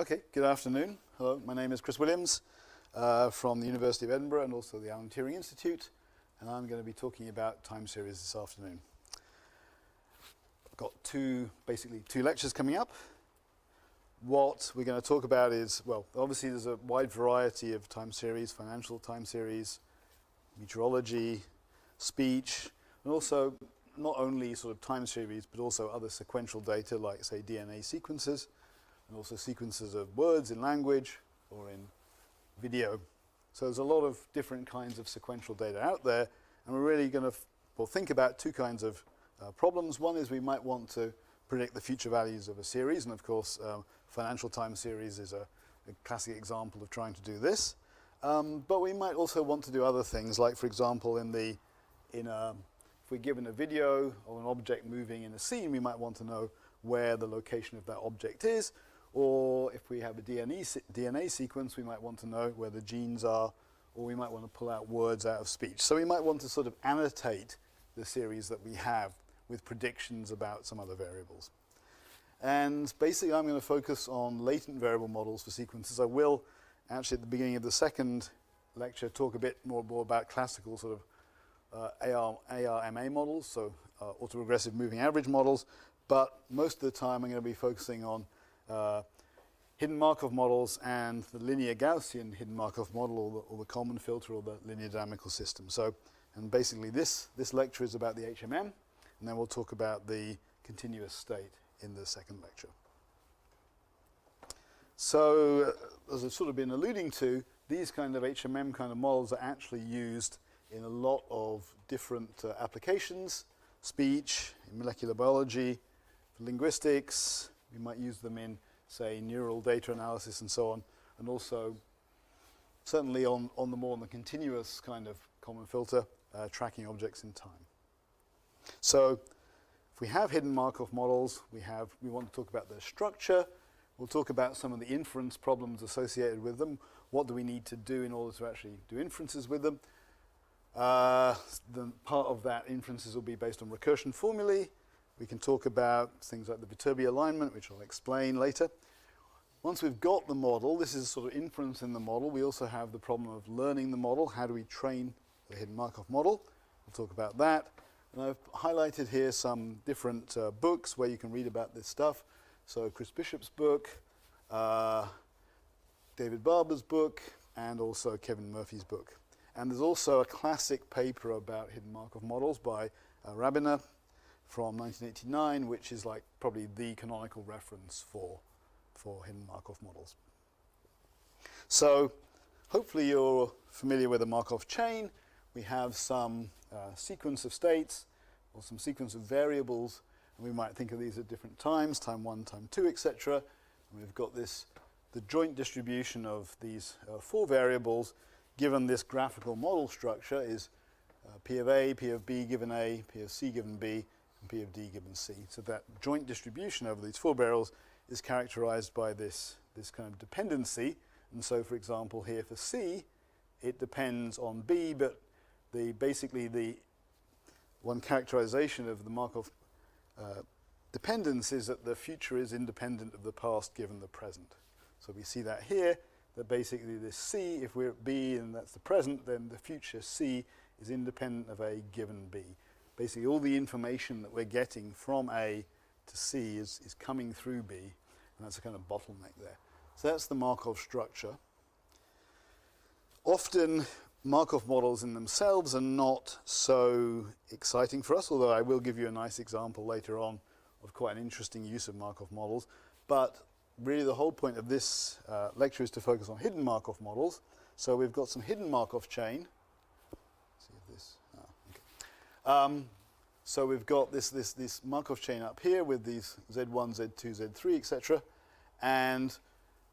Okay, good afternoon. Hello, my name is Chris Williams from the University of Edinburgh and also the Alan Turing Institute, and I'm going to be talking about time series this afternoon. I've got basically two lectures coming up. What we're going to talk about is, well, obviously there's a wide variety of time series, financial time series, meteorology, speech, and also not only sort of time series, but also other sequential data like, say, DNA sequences, and also sequences of words in language or in video. So there's a lot of different kinds of sequential data out there, and we're really going to think about two kinds of problems. One is we might want to predict the future values of a series, and of course financial time series is a classic example of trying to do this. But we might also want to do other things, like for example if we're given a video of an object moving in a scene, we might want to know where the location of that object is. Or if we have a DNA sequence, we might want to know where the genes are, or we might want to pull out words out of speech. So we might want to sort of annotate the series that we have with predictions about some other variables. And basically I'm going to focus on latent variable models for sequences. I will actually at the beginning of the second lecture talk a bit more about classical sort of ARMA models, so autoregressive moving average models, but most of the time I'm going to be focusing on hidden Markov models and the Linear-Gaussian hidden Markov model, or the Kalman filter, or the linear dynamical system. So, and basically this lecture is about the HMM, and then we'll talk about the continuous state in the second lecture. So, as I've sort of been alluding to, these kind of HMM kind of models are actually used in a lot of different applications: speech, in molecular biology, for linguistics. We might use them in, say, neural data analysis and so on, and also certainly on the continuous kind of Kalman filter, tracking objects in time. So if we have hidden Markov models, we want to talk about their structure. We'll talk about some of the inference problems associated with them. What do we need to do in order to actually do inferences with them? The part of that inferences will be based on recursion formulae. We can talk about things like the Viterbi alignment, which I'll explain later. Once we've got the model, this is sort of inference in the model. We also have the problem of learning the model. How do we train the hidden Markov model? We'll talk about that. And I've highlighted here some different books where you can read about this stuff. So Chris Bishop's book, David Barber's book, and also Kevin Murphy's book. And there's also a classic paper about hidden Markov models by Rabiner from 1989, which is like probably the canonical reference for hidden Markov models. So hopefully you're familiar with the Markov chain. We have some sequence of states or some sequence of variables, and we might think of these at different times, time 1, time 2, etc. And we've got the joint distribution of these 4 variables given this graphical model structure is P of A, P of B given A, P of C given B, and P of D given C. So that joint distribution over these 4 variables is characterized by this kind of dependency. And so, for example, here for C, it depends on B, but basically the one characterization of the Markov dependence is that the future is independent of the past given the present. So we see that here, that basically this C, if we're at B and that's the present, then the future C is independent of A given B. Basically all the information that we're getting from A to C is coming through B, and that's a kind of bottleneck there. So that's the Markov structure. Often Markov models in themselves are not so exciting for us, although I will give you a nice example later on of quite an interesting use of Markov models. But really the whole point of this lecture is to focus on hidden Markov models. So we've got some hidden Markov chain. Let's see if this, okay. So we've got this Markov chain up here with these Z1, Z2, Z3, etc. And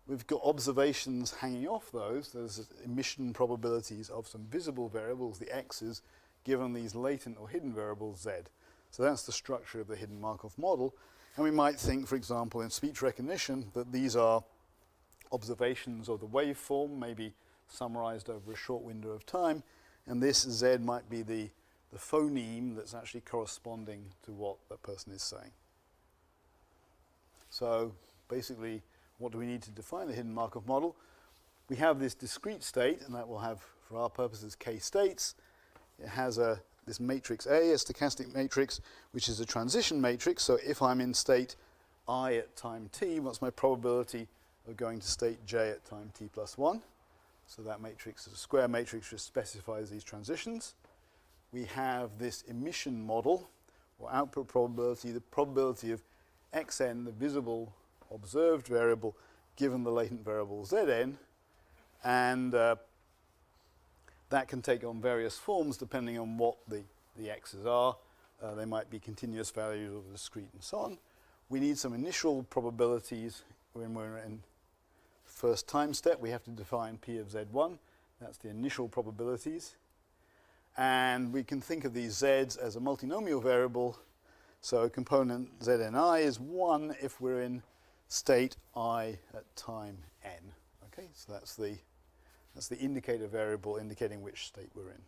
we've got observations hanging off those. There's emission probabilities of some visible variables, the x's, given these latent or hidden variables z. So that's the structure of the hidden Markov model. And we might think, for example, in speech recognition, that these are observations of the waveform, maybe summarized over a short window of time. And this z might be the phoneme that's actually corresponding to what that person is saying. So basically, what do we need to define a hidden Markov model? We have this discrete state, and that will have, for our purposes, k states. It has this matrix A, a stochastic matrix, which is a transition matrix. So if I'm in state I at time t, what's my probability of going to state j at time t plus 1? So that matrix is a square matrix which specifies these transitions. We have this emission model, or output probability, the probability of xn, the visible observed variable, given the latent variable zn. And that can take on various forms depending on what the x's are. They might be continuous values or discrete and so on. We need some initial probabilities when we're in first time step. We have to define P of Z1. That's the initial probabilities. And we can think of these z's as a multinomial variable. So a component Zni is 1 if we're in state I at time n. Okay, so that's the indicator variable indicating which state we're in.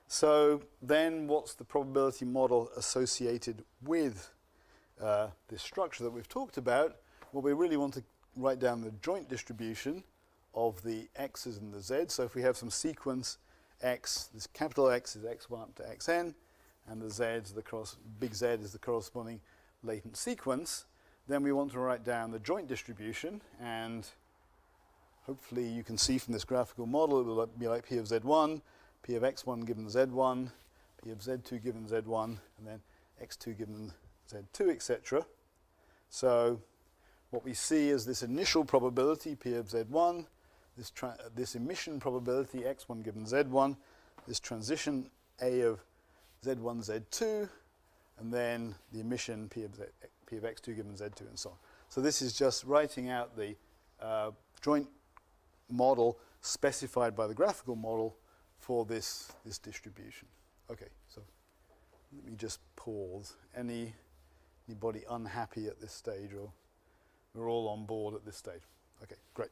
So then what's the probability model associated with this structure that we've talked about? Well, we really want to write down the joint distribution of the x's and the z's. So if we have some sequence x, this capital X is x1 up to xn, and the z's, big Z is the corresponding latent sequence, then we want to write down the joint distribution, and hopefully you can see from this graphical model it will be like P of Z1, P of x1 given Z1, P of Z2 given Z1, and then x2 given Z2, etc. So what we see is this initial probability, P of Z1, this emission probability, x1 given Z1, this transition A of Z1, Z2, and then the emission P of x2 given Z2, and so on. So this is just writing out the joint model specified by the graphical model for this distribution. Okay, so let me just pause. Anybody unhappy at this stage, or we're all on board at this stage? Okay, great.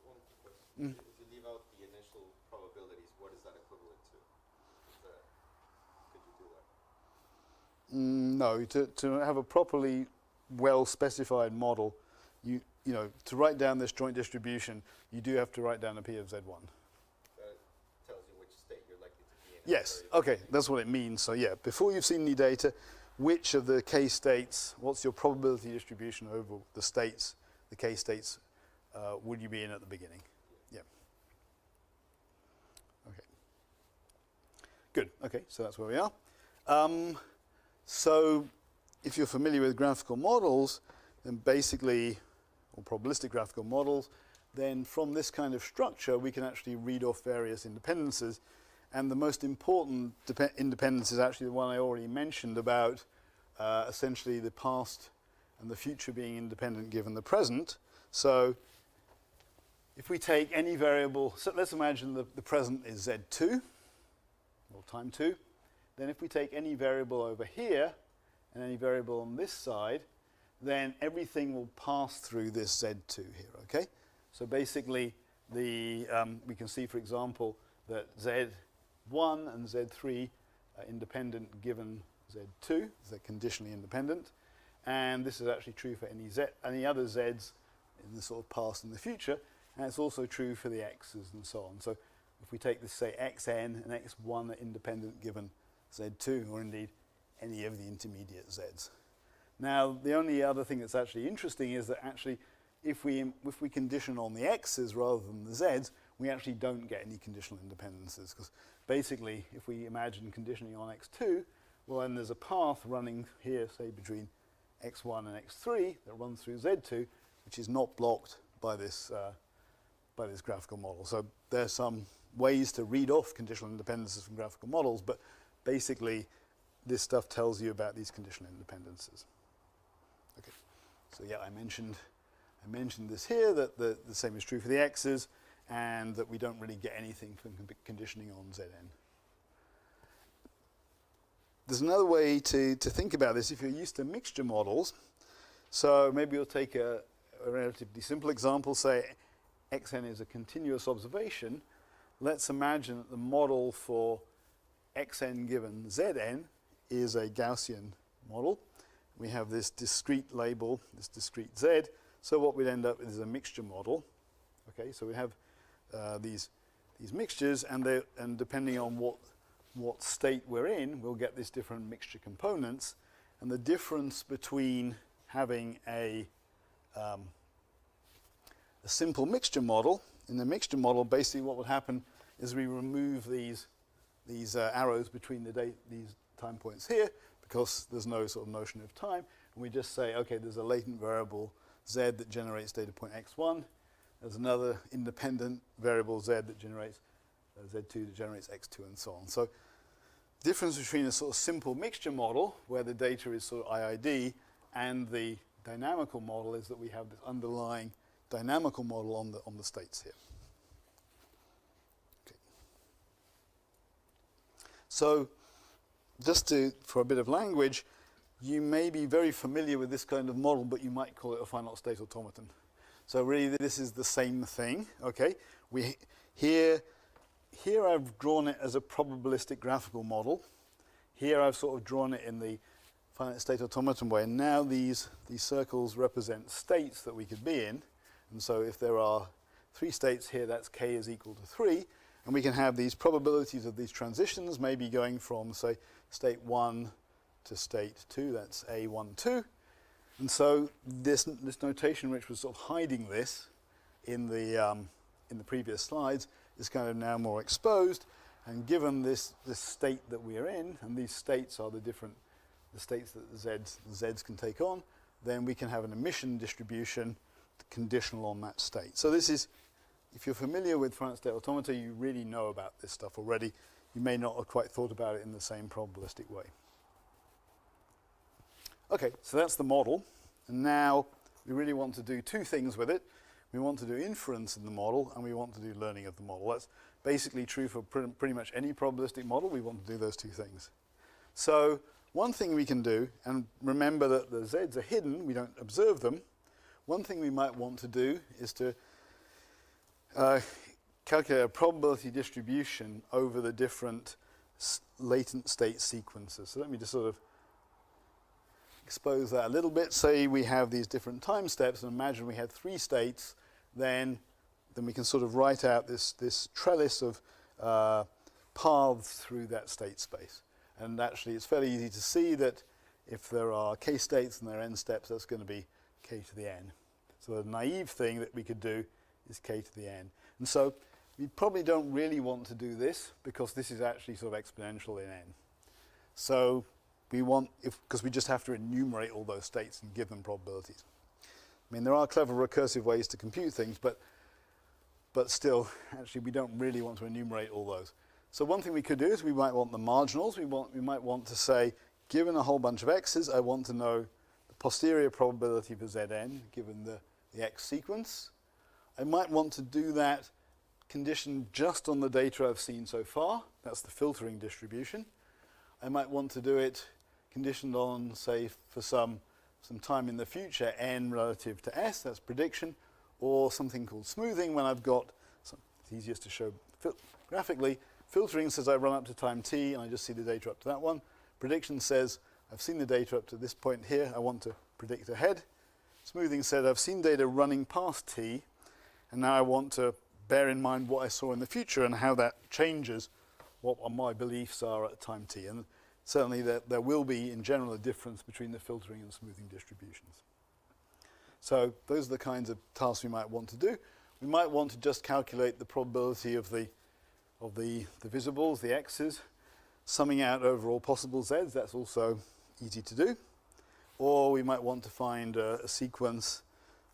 One quick question. If you leave out the initial probabilities, what is that equivalent to? Could you do that? No, to have a properly well-specified model, you know, to write down this joint distribution, you do have to write down a P of Z1. That tells you which state you're likely to be in. Yes, okay, that's what it means. So yeah, before you've seen any data, which of the k states, what's your probability distribution over the states, the k states, would you be in at the beginning? Yeah. Okay. Good, okay, so that's where we are. So if you're familiar with graphical models, then basically, or probabilistic graphical models, then from this kind of structure, we can actually read off various independences. And the most important independence is actually the one I already mentioned about essentially the past and the future being independent given the present. So if we take any variable, so let's imagine the present is Z2, or time 2. Then if we take any variable over here and any variable on this side, then everything will pass through this Z2 here, okay? So basically, we can see, for example, that Z1 and Z3 are independent given Z2, they're conditionally independent. And this is actually true for any other Zs in the sort of past and the future. And it's also true for the X's and so on. So if we take this, say, Xn and X1 are independent given Z2, or indeed any of the intermediate Zs. Now, the only other thing that's actually interesting is that actually, if we condition on the X's rather than the Zs, we actually don't get any conditional independences. Because basically, if we imagine conditioning on X2, well, then there's a path running here, say, between X1 and X3 that runs through Z2, which is not blocked by this graphical model. So there's some ways to read off conditional independences from graphical models, but basically, this stuff tells you about these conditional independences. Okay, so yeah, I mentioned this here, that the same is true for the X's, and that we don't really get anything from conditioning on Zn. There's another way to think about this if you're used to mixture models. So maybe you'll take a relatively simple example, say Xn is a continuous observation. Let's imagine that the model for Xn given Zn is a Gaussian model. We have this discrete label, this discrete Z, So what we'd end up with is a mixture model. Okay, so we have these mixtures, and depending on what state we're in, we'll get these different mixture components. And the difference between having a simple mixture model, in the mixture model, basically what would happen is we remove these arrows between these time points here, because there's no sort of notion of time, and we just say, okay, there's a latent variable z that generates data point x1. There's another independent variable z that generates z2 that generates x2, and so on. So the difference between a sort of simple mixture model, where the data is sort of IID, and the dynamical model is that we have this underlying dynamical model on the states here. Okay. So just for a bit of language, you may be very familiar with this kind of model, but you might call it a finite state automaton. So really this is the same thing, okay? Here I've drawn it as a probabilistic graphical model. Here I've sort of drawn it in the finite state automaton way. And now these circles represent states that we could be in. And so if there are 3 states here, that's k is equal to 3. And we can have these probabilities of these transitions, maybe going from, say, state 1 to state 2. That's A1, 2. And so this notation, which was sort of hiding this in the previous slides, is kind of now more exposed. And given this state that we are in, and these states are the states that the z's can take on, then we can have an emission distribution conditional on that state. So this is, if you're familiar with finite state automata, you really know about this stuff already. You may not have quite thought about it in the same probabilistic way. Okay, so that's the model. And now we really want to do 2 things with it. We want to do inference in the model, and we want to do learning of the model. That's basically true for pretty much any probabilistic model. We want to do those 2 things. So one thing we can do, and remember that the z's are hidden, we don't observe them. One thing we might want to do is to calculate a probability distribution over the different latent state sequences. So let me just sort of expose that a little bit. Say we have these different time steps, and imagine we had 3 states, then we can sort of write out this trellis of paths through that state space. And actually it's fairly easy to see that if there are k states and there are n steps, that's going to be k to the n. So the naive thing that we could do is k to the n. And so we probably don't really want to do this, because this is actually sort of exponential in n. So we want, because we just have to enumerate all those states and give them probabilities. I mean, there are clever recursive ways to compute things, but still, actually, we don't really want to enumerate all those. So one thing we could do is we might want the marginals. We might want to say, given a whole bunch of x's, I want to know the posterior probability for Zn, given the x sequence. I might want to do that conditioned just on the data I've seen so far. That's the filtering distribution. I might want to do it conditioned on, say, for some time in the future, n relative to s, that's prediction, or something called smoothing when I've got, it's easiest to show graphically. Filtering says I run up to time t and I just see the data up to that one. Prediction says I've seen the data up to this point here, I want to predict ahead. Smoothing said I've seen data running past t, and now I want to bear in mind what I saw in the future and how that changes what my beliefs are at time t. And certainly there will be, in general, a difference between the filtering and smoothing distributions. So those are the kinds of tasks we might want to do. We might want to just calculate the probability of the visibles, the x's, summing out over all possible z's. That's also easy to do. Or we might want to find a sequence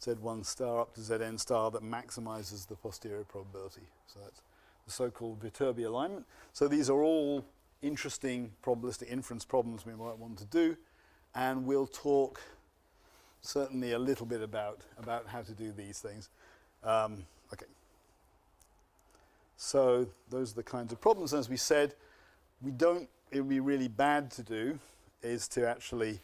z1 star up to zn star that maximizes the posterior probability. So that's the so-called Viterbi alignment. So these are all interesting probabilistic inference problems we might want to do, and we'll talk certainly a little bit about how to do these things. Okay. So those are the kinds of problems. As we said, it would be really bad to do is to actually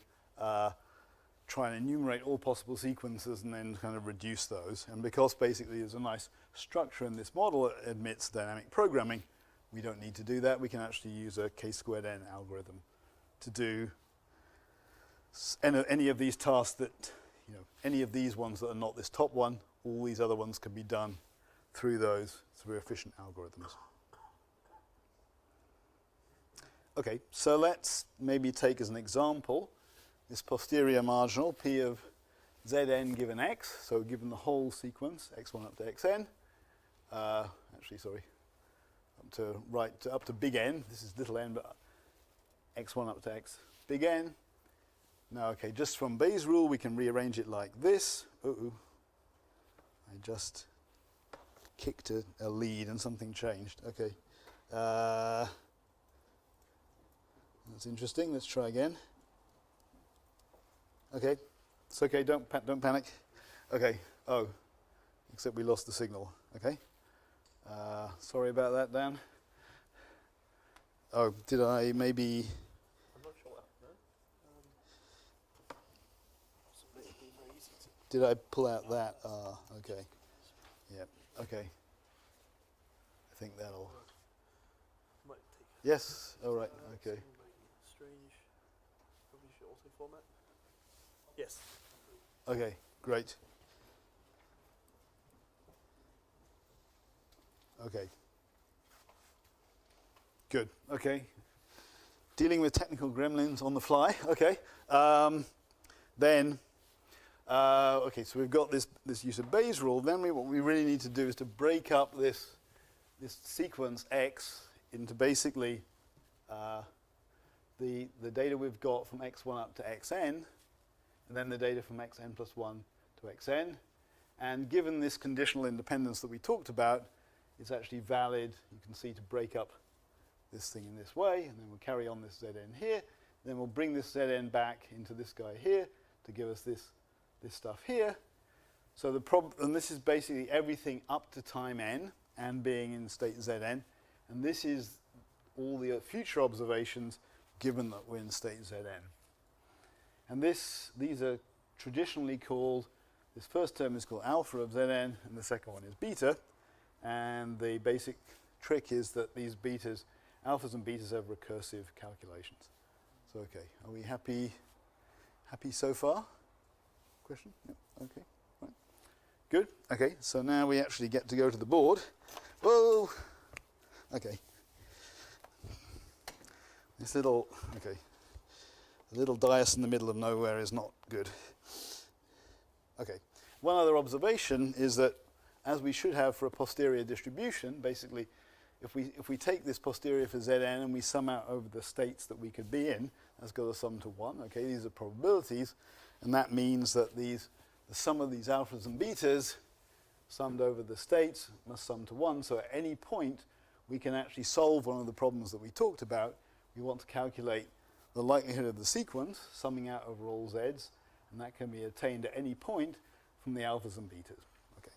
try and enumerate all possible sequences and then kind of reduce those. And because basically there's a nice structure in this model that admits dynamic programming, we don't need to do that. We can actually use a k²n algorithm to do any of these tasks that any of these ones that are not this top one, all these other ones can be done through efficient algorithms. Okay, so let's maybe take as an example this posterior marginal P of Zn given x, so given the whole sequence, x1 up to xn, actually, sorry, up to big N, this is little n, but x1 up to x big N. Now, okay, just from Bayes' rule, we can rearrange it like this. I just kicked a lead and something changed. Okay. That's interesting. Let's try again. Okay. It's okay. Don't panic. Okay. Oh, except we lost the signal. Okay. Sorry about that, Dan. Oh, did I maybe... I'm not sure what happened there. Did I pull out that? Okay. Yep. Okay. I think that'll... Might take Yes. All right. Okay. strange. Probably should also format. Yes. Okay. Great. Okay. Good. Okay. Dealing with technical gremlins on the fly. Okay. Okay, so we've got this use of Bayes' rule. Then what we really need to do is to break up this sequence X into basically the data we've got from x1 up to xn, and then the data from xn plus 1 to xn. And given this conditional independence that we talked about, it's actually valid, you can see, to break up this thing in this way, and then we'll carry on this Zn here. Then we'll bring this Zn back into this guy here to give us this stuff here. So and this is basically everything up to time n and being in state Zn. And this is all the future observations given that we're in state Zn. And these are traditionally called, this first term is called alpha of Zn, and the second one is beta. And the basic trick is that these betas, alphas and betas, have recursive calculations. So, okay, are we happy so far? Question? Yep. Okay. Right. Good. Okay. So now we actually get to go to the board. Whoa. Okay. This little dais in the middle of nowhere is not good. Okay. One other observation is that, as we should have for a posterior distribution, basically, if we take this posterior for Zn and we sum out over the states that we could be in, that's got to sum to 1. Okay, these are probabilities, and that means that the sum of these alphas and betas summed over the states must sum to 1. So at any point, we can actually solve one of the problems that we talked about. We want to calculate the likelihood of the sequence, summing out over all z's, and that can be attained at any point from the alphas and betas. Okay.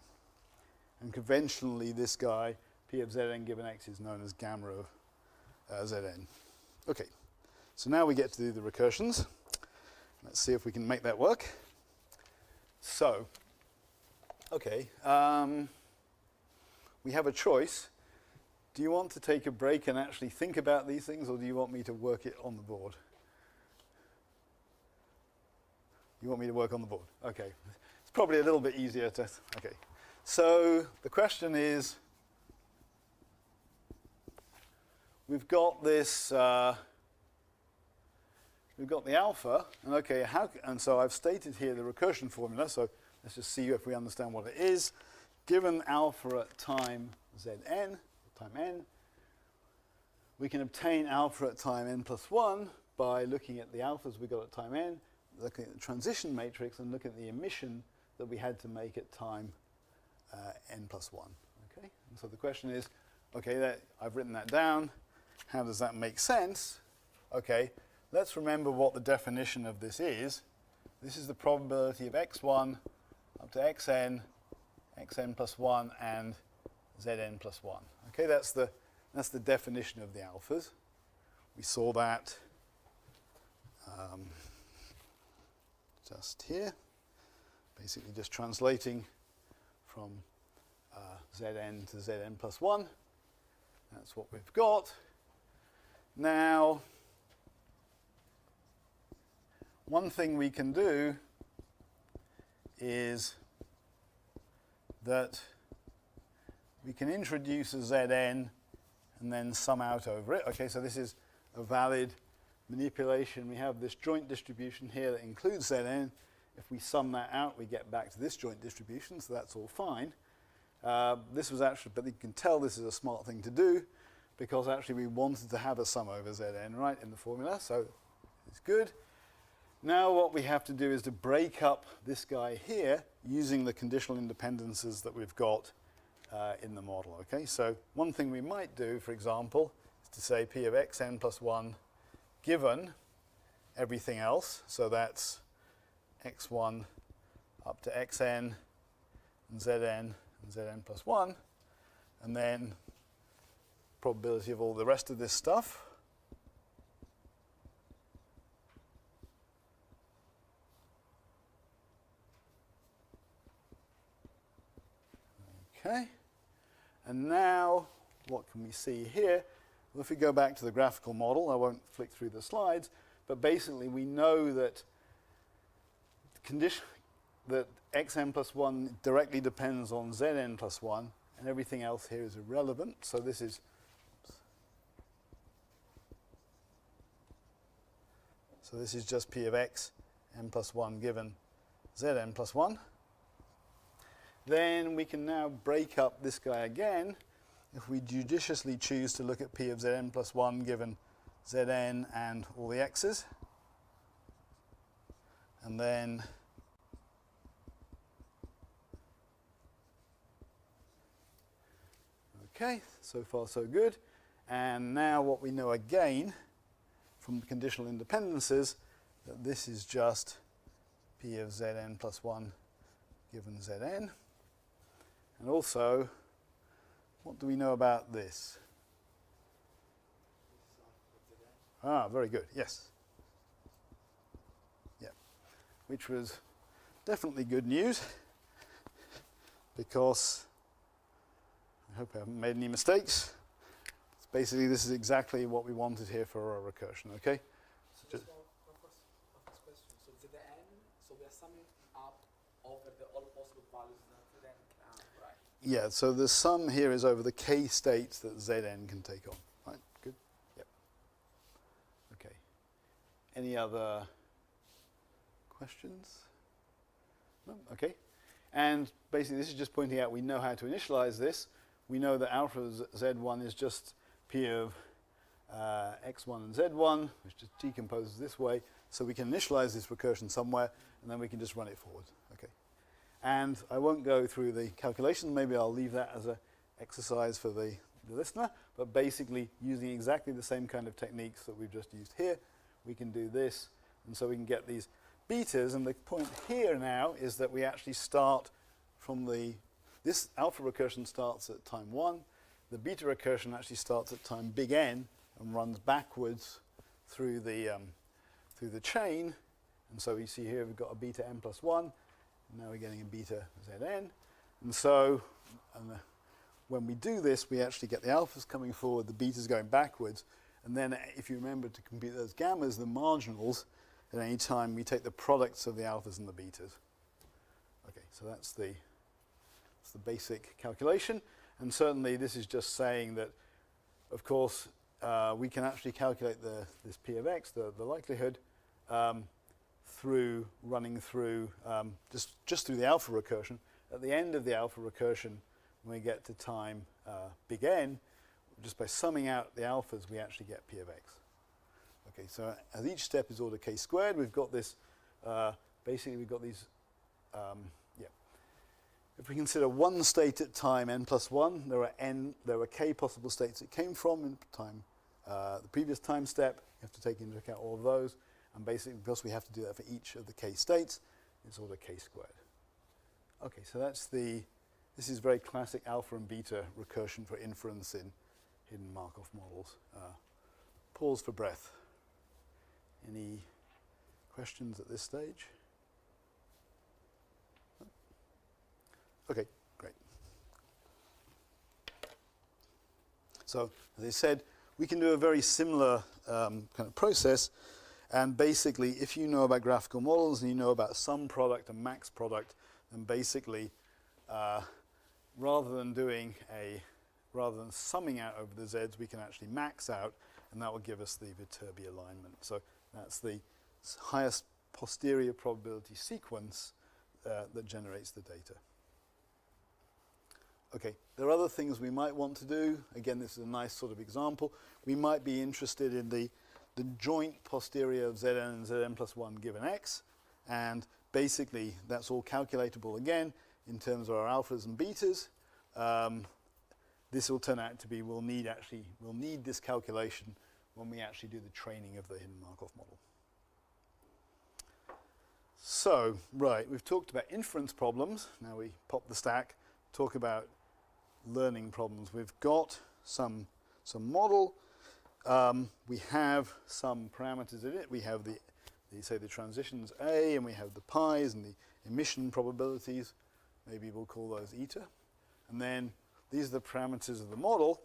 And conventionally, this guy, P of Zn given x, is known as gamma of Zn. Okay, so now we get to do the recursions. Let's see if we can make that work. So, okay, we have a choice. Do you want to take a break and actually think about these things, or do you want me to work it on the board? You want me to work on the board? Okay. It's probably a little bit easier to... Okay. So the question is, we've got this... we've got the alpha, and okay, and so I've stated here the recursion formula, so let's just see if we understand what it is. Given alpha at time Zn, time n, we can obtain alpha at time n plus 1 by looking at the alphas we got at time n, looking at the transition matrix, and looking at the emission that we had to make at time n plus 1. Okay, and so the question is, okay, I've written that down. How does that make sense? Okay, let's remember what the definition of this is. This is the probability of x1 up to xn, xn plus 1, and Zn plus 1. Okay, that's the definition of the alphas. We saw that just here, basically just translating from Zn to Zn plus 1. That's what we've got. Now, one thing we can do is that we can introduce a Zn and then sum out over it. Okay, so this is a valid manipulation. We have this joint distribution here that includes Zn. If we sum that out, we get back to this joint distribution, so that's all fine. This was actually, but you can tell this is a smart thing to do because actually we wanted to have a sum over Zn, right, in the formula, so it's good. Now what we have to do is to break up this guy here using the conditional independences that we've got in the model, okay? So one thing we might do, for example, is to say P of xn plus 1 given everything else, so that's x1 up to xn and zn plus 1, and then probability of all the rest of this stuff. Okay, and now what can we see here? Well, if we go back to the graphical model, I won't flick through the slides, but basically we know that the condition that xn plus 1 directly depends on zn plus 1, and everything else here is irrelevant. So this is just P of x n plus 1 given zn plus 1. Then we can now break up this guy again if we judiciously choose to look at P of Zn plus 1 given Zn and all the x's. And then okay, so far so good. And now what we know again from the conditional independences, that this is just P of Zn plus 1 given Zn. And also, what do we know about this? Ah, very good, yes. Yeah, which was definitely good news because I hope I haven't made any mistakes. Basically, this is exactly what we wanted here for our recursion, okay? So just one first question. So Zn, so we are summing up over all possible values that Zn can, right? Yeah, so the sum here is over the k states that Zn can take on. Right, good? Yep. Okay. Any other questions? No? Okay. And basically this is just pointing out we know how to initialize this. We know that alpha Z1 is just P of x1 and z1, which just decomposes this way. So we can initialize this recursion somewhere, and then we can just run it forward. Okay. And I won't go through the calculation. Maybe I'll leave that as an exercise for the listener. But basically, using exactly the same kind of techniques that we've just used here, we can do this. And so we can get these betas. And the point here now is that we actually start from this alpha recursion starts at time 1. The beta recursion actually starts at time big N and runs backwards through the chain. And so you see here we've got a beta n plus 1. And now we're getting a beta Zn. And so when we do this, we actually get the alphas coming forward, the betas going backwards. And then if you remember to compute those gammas, the marginals, at any time we take the products of the alphas and the betas. Okay, so that's the basic calculation. And certainly this is just saying that, of course, we can actually calculate this P of x, the likelihood, through running through just through the alpha recursion. At the end of the alpha recursion, when we get to time big N, just by summing out the alphas, we actually get P of x. Okay, so as each step is order k squared, we've got this, basically we've got these, if we consider one state at time n plus 1, there are k possible states it came from in time, the previous time step. You have to take into account all of those. And basically, because we have to do that for each of the k states, it's order k squared. Okay, so this is very classic alpha and beta recursion for inference in hidden Markov models. Pause for breath. Any questions at this stage? Okay, great. So, as I said, we can do a very similar kind of process. And basically, if you know about graphical models and you know about sum product and max product, then basically, rather than summing out over the z's, we can actually max out, and that will give us the Viterbi alignment. So that's the highest posterior probability sequence that generates the data. Okay, there are other things we might want to do. Again, this is a nice sort of example. We might be interested in the joint posterior of Zn and Zn plus 1 given x, and basically that's all calculatable again in terms of our alphas and betas. This will turn out to be, we'll need this calculation when we actually do the training of the hidden Markov model. So, right, we've talked about inference problems. Now we pop the stack, talk about learning problems. We've got some model. We have some parameters in it. We have the transitions A, and we have the pi's and the emission probabilities. Maybe we'll call those eta. And then these are the parameters of the model.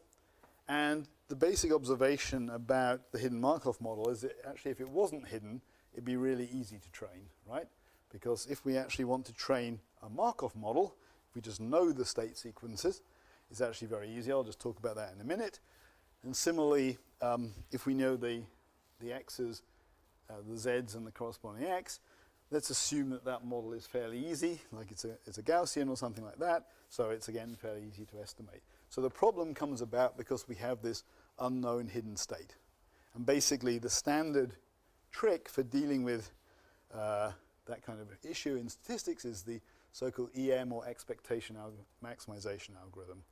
And the basic observation about the hidden Markov model is that actually if it wasn't hidden, it'd be really easy to train, right? Because if we actually want to train a Markov model, if we just know the state sequences, it's actually very easy. I'll just talk about that in a minute. And similarly, if we know the x's, the z's and the corresponding x, let's assume that that model is fairly easy, like it's a Gaussian or something like that. So it's, again, fairly easy to estimate. So the problem comes about because we have this unknown hidden state. And basically, the standard trick for dealing with that kind of issue in statistics is the so-called EM, or expectation maximization algorithm.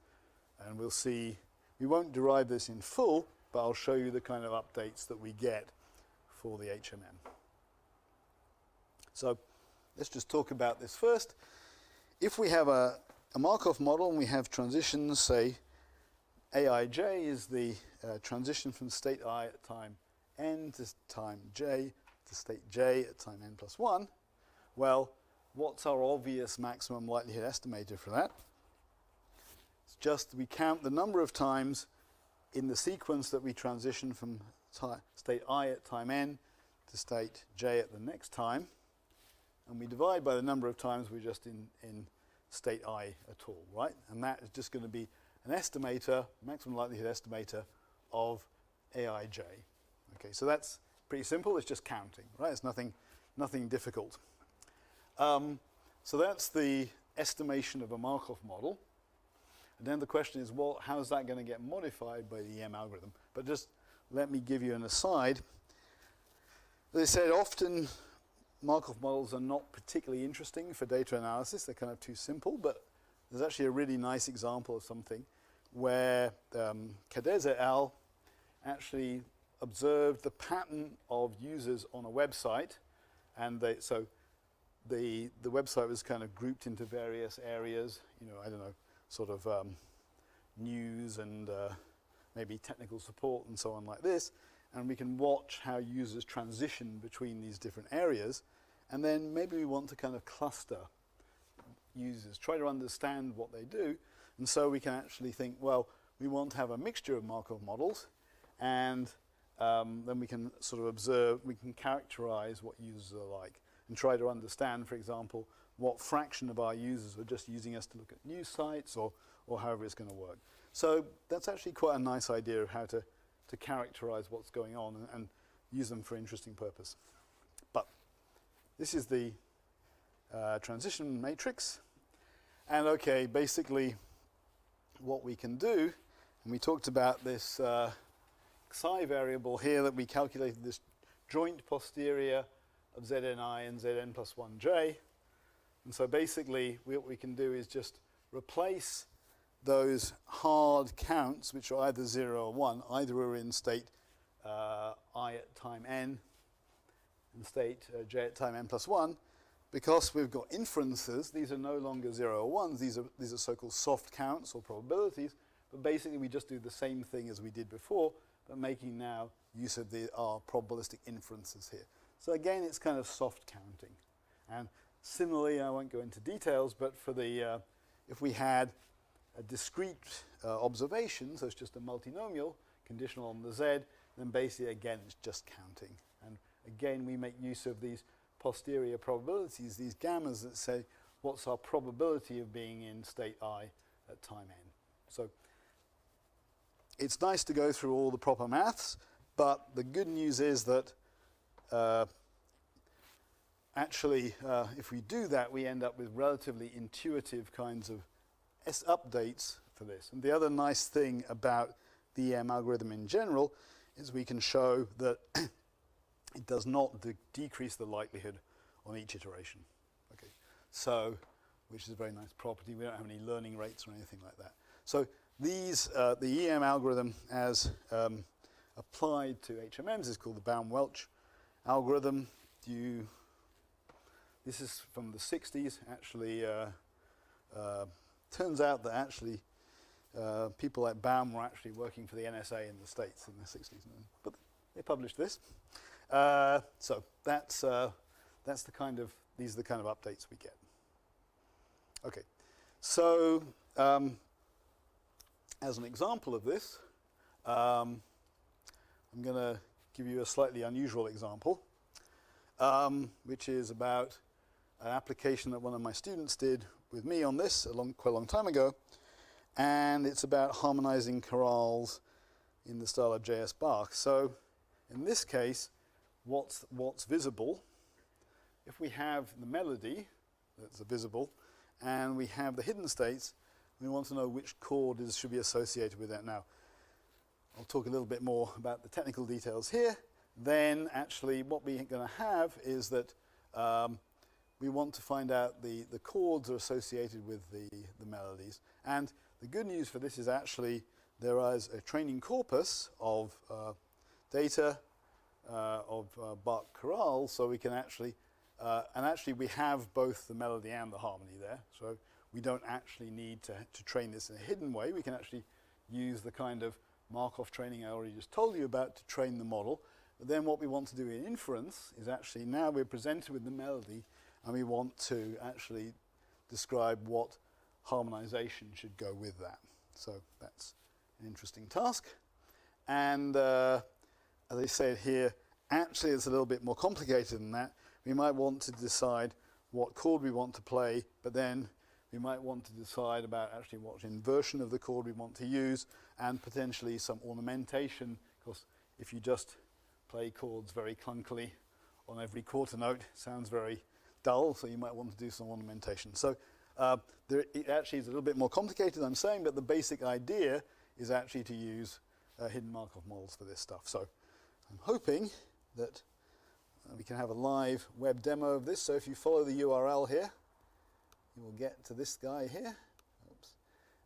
And we'll see, we won't derive this in full, but I'll show you the kind of updates that we get for the HMM. So let's just talk about this first. If we have a Markov model and we have transitions, say Aij is the transition from state I at time n to time j to state j at time n plus 1, well, what's our obvious maximum likelihood estimator for that? It's just we count the number of times in the sequence that we transition from state I at time n to state j at the next time, and we divide by the number of times we're just in state I at all, right? And that is just going to be an estimator, maximum likelihood estimator of Aij. Okay, so that's pretty simple. It's just counting, right? It's nothing difficult. So that's the estimation of a Markov model. And then the question is, well, how is that going to get modified by the EM algorithm? But just let me give you an aside. As I said, often Markov models are not particularly interesting for data analysis. They're kind of too simple, but there's actually a really nice example of something where Cadez et al. Actually observed the pattern of users on a website, and so the website was kind of grouped into various areas, I don't know, sort of news and maybe technical support and so on like this, and we can watch how users transition between these different areas, and then maybe we want to kind of cluster users, try to understand what they do, and so we can actually think, well, we want to have a mixture of Markov models, and then we can sort of observe, we can characterize what users are like, and try to understand, for example, what fraction of our users are just using us to look at news sites, or however it's going to work. So that's actually quite a nice idea of how to characterize what's going on and use them for interesting purpose. But this is the transition matrix. And okay, basically what we can do, and we talked about this psi variable here that we calculated, this joint posterior of Zni and Zn plus 1j. And so basically what we can do is just replace those hard counts, which are either 0 or 1, either are in state I at time n and state j at time n plus 1. Because we've got inferences, these are no longer 0 or 1s, these are so-called soft counts or probabilities, but basically we just do the same thing as we did before, but making now use of our probabilistic inferences here. So again, it's kind of soft counting. And similarly, I won't go into details, but for the if we had a discrete observation, so it's just a multinomial, conditional on the z, then basically, again, it's just counting. And again, we make use of these posterior probabilities, these gammas that say, what's our probability of being in state I at time n. So it's nice to go through all the proper maths, but the good news is that actually, if we do that, we end up with relatively intuitive kinds of updates for this. And the other nice thing about the EM algorithm in general is we can show that it does not decrease the likelihood on each iteration. Okay, so, which is a very nice property. We don't have any learning rates or anything like that. So these, the EM algorithm as applied to HMMs is called the Baum-Welch algorithm. This is from the 60s. Actually, turns out that actually people like Baum were actually working for the NSA in the States in the 60s. But they published this. So that's the kind of, these are the kind of updates we get. Okay, so as an example of this, I'm going to give you a slightly unusual example, which is about an application that one of my students did with me on this quite a long time ago, and it's about harmonizing chorales in the style of J.S. Bach. So in this case, what's visible, if we have the melody that's visible, and we have the hidden states, we want to know which chord should be associated with that. Now, I'll talk a little bit more about the technical details here. Then, actually, what we're going to have is that we want to find out the chords are associated with the melodies. And the good news for this is actually there is a training corpus of data of Bach chorales, so we can actually, and actually we have both the melody and the harmony there, so we don't actually need to train this in a hidden way. We can actually use the kind of Markov training I already just told you about to train the model. But then what we want to do in inference is actually now we're presented with the melody and we want to actually describe what harmonization should go with that. So that's an interesting task. And as I said here, actually it's a little bit more complicated than that. We might want to decide what chord we want to play, but then we might want to decide about actually what inversion of the chord we want to use and potentially some ornamentation, because if you just play chords very clunkily on every quarter note, it sounds very dull, so you might want to do some ornamentation. So it actually is a little bit more complicated, I'm saying, but the basic idea is actually to use hidden Markov models for this stuff. So I'm hoping that we can have a live web demo of this. So if you follow the URL here, you will get to this guy here. Oops.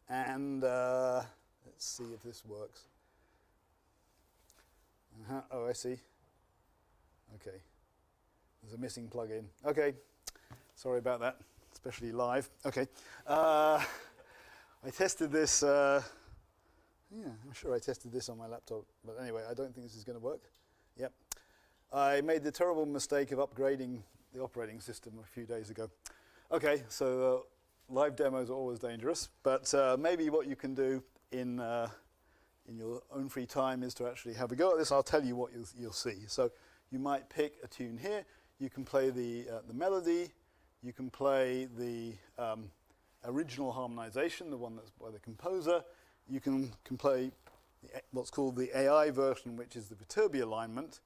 And let's see if this works. Oh, I see. Okay. There's a missing plugin. Okay. Sorry about that, especially live. Okay. I tested this. Yeah, I'm sure I tested this on my laptop. But anyway, I don't think this is going to work. Yep. I made the terrible mistake of upgrading the operating system a few days ago. Okay, so live demos are always dangerous, but maybe what you can do in your own free time is to actually have a go at this. I'll tell you what you'll see. So you might pick a tune here. You can play the melody. You can play the original harmonization, the one that's by the composer. You can play what's called the AI version, which is the Viterbi alignment.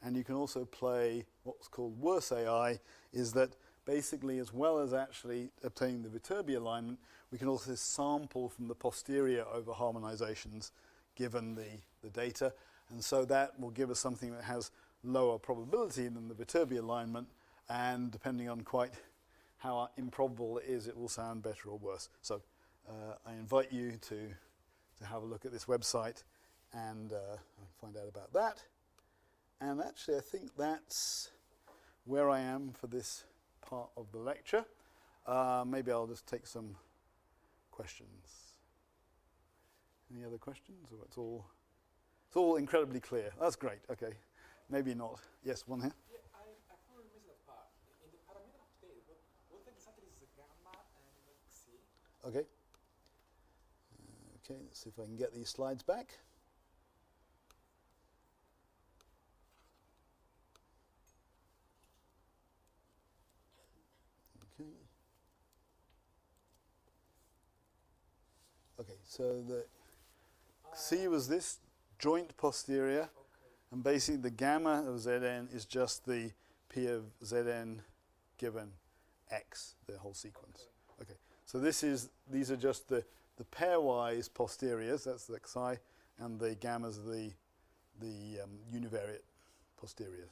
And you can also play what's called worse AI, is that basically, as well as actually obtaining the Viterbi alignment, we can also sample from the posterior over harmonizations given the data. And so that will give us something that has lower probability than the Viterbi alignment. And depending on quite how improbable it is, it will sound better or worse. So I invite you to have a look at this website and find out about that. And actually, I think that's where I am for this part of the lecture. Maybe I'll just take some questions. Any other questions? Or it's all incredibly clear. That's great. Okay. Maybe not. Yes, one here. Yeah, I probably missed that part. In the parameter update, what exactly is the gamma and C? Okay. Okay, let's see if I can get these slides back. Okay. So the C was this joint posterior, and basically the gamma of Zn is just the P of Zn given X, the whole sequence. Okay, so these are just the pairwise posteriors, that's the Xi, and the gammas are the univariate posteriors.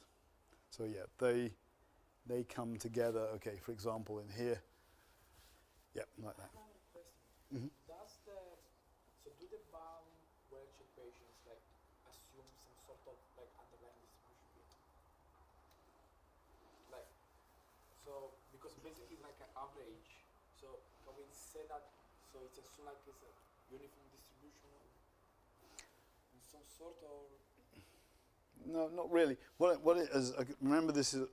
So yeah, they come together, okay, for example, in here. Yep, like that. I have a question. Mhm. Do the Welch equations like assume some sort of like underlying distribution? Like, so because basically like an average. So can we say that? So it's assumed like it's a uniform distribution in some sort of. No, not really. What it is, remember this is,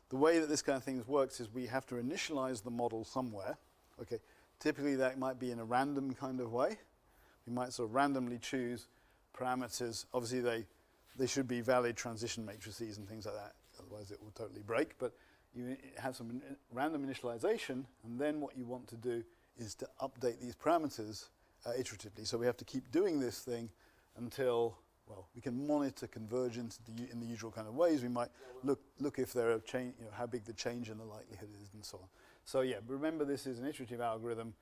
the way that this kind of thing works is we have to initialize the model somewhere. Okay, typically that might be in a random kind of way. We might sort of randomly choose parameters. Obviously they should be valid transition matrices and things like that, otherwise it will totally break. But you have some random initialization, and then what you want to do is to update these parameters iteratively. So we have to keep doing this thing until, well, we can monitor convergence in the usual kind of ways. We might look if there are change, how big the change in the likelihood is, and so on. So yeah, remember this is an iterative algorithm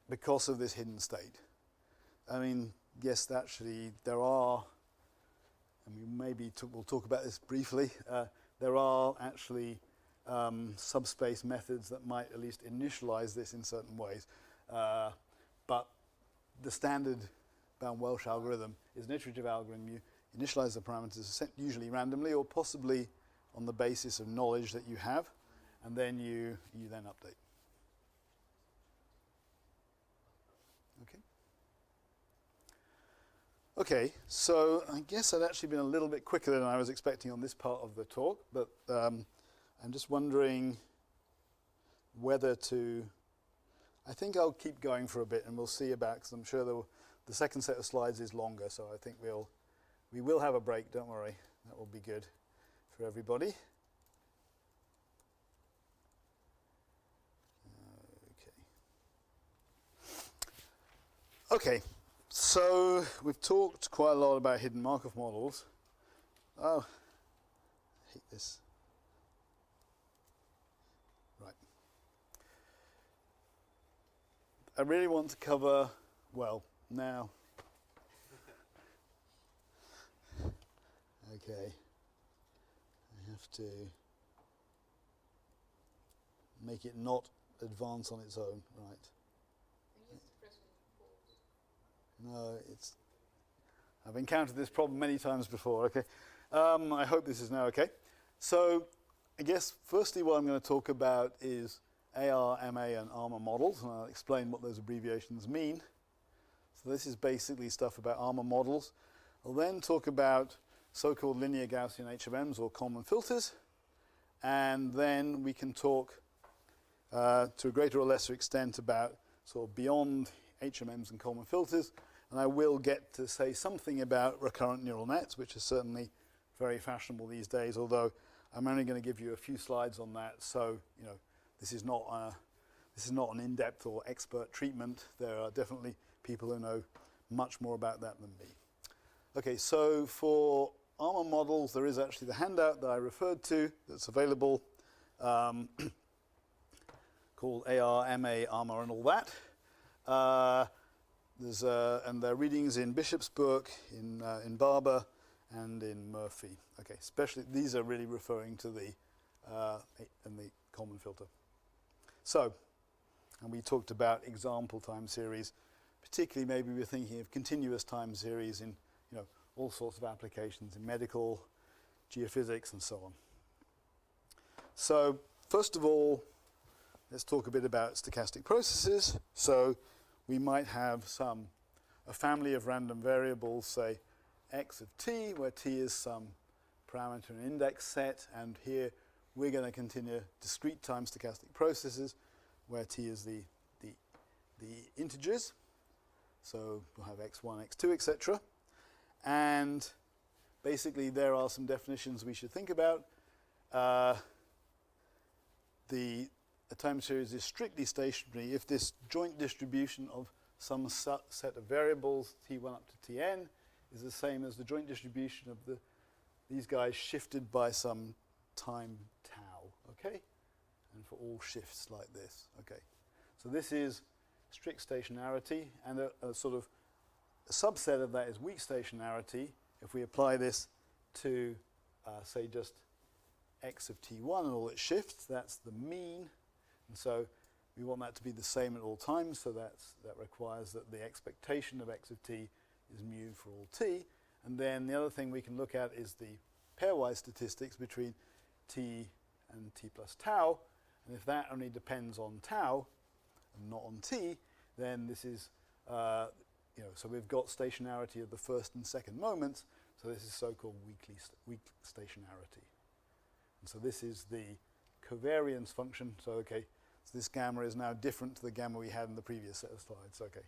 because of this hidden state. I mean, yes, actually there are, and we'll talk about this briefly. There are actually subspace methods that might at least initialize this in certain ways, but the standard bound-Welsh algorithm is an iterative algorithm. You initialize the parameters usually randomly or possibly on the basis of knowledge that you have, and then you then update. Okay. Okay, so I guess I'd actually been a little bit quicker than I was expecting on this part of the talk, but I'm just wondering whether to, I think I'll keep going for a bit and we'll see about, because I'm sure the second set of slides is longer, so I think we will have a break, don't worry. That will be good for everybody. Okay, so we've talked quite a lot about hidden Markov models. Oh, I hate this. Right. I really want to cover, well, now. Okay. I have to make it not advance on its own, right. No, I've encountered this problem many times before, okay. I hope this is now okay. So, I guess firstly what I'm going to talk about is ARMA and ARMA models, and I'll explain what those abbreviations mean. So this is basically stuff about ARMA models. I'll then talk about so-called Linear-Gaussian HMMs or Kalman filters, and then we can talk to a greater or lesser extent about sort of beyond HMMs and Kalman filters, and I will get to say something about recurrent neural nets, which is certainly very fashionable these days, although I'm only going to give you a few slides on that, so this is not an in-depth or expert treatment. There are definitely people who know much more about that than me. Okay, so for ARMA models, there is actually the handout that I referred to that's available, called ARMA, ARMA, and all that. And there are readings in Bishop's book, in Barber, and in Murphy. Okay, especially these are really referring to the Kalman filter. So, and we talked about example time series. Particularly, maybe we're thinking of continuous time series in all sorts of applications in medical, geophysics, and so on. So, first of all, let's talk a bit about stochastic processes. So, we might have a family of random variables, say x of t, where t is some parameter and index set, and here we're going to continue discrete time stochastic processes, where t is the integers. So we'll have x1, x2, etc. And basically there are some definitions we should think about. A time series is strictly stationary if this joint distribution of some set of variables, t1 up to tn, is the same as the joint distribution of these guys shifted by some time tau, okay? And for all shifts like this, okay? So this is strict stationarity, and a sort of a subset of that is weak stationarity. If we apply this to, say, just x of t1 and all its shifts, that's the mean. And so we want that to be the same at all times, so that requires that the expectation of x of t is mu for all t. And then the other thing we can look at is the pairwise statistics between t and t plus tau. And if that only depends on tau and not on t, then this is, so we've got stationarity of the first and second moments, so this is so-called weak stationarity. And so this is the covariance function. So, okay, so this gamma is now different to the gamma we had in the previous set of slides, okay.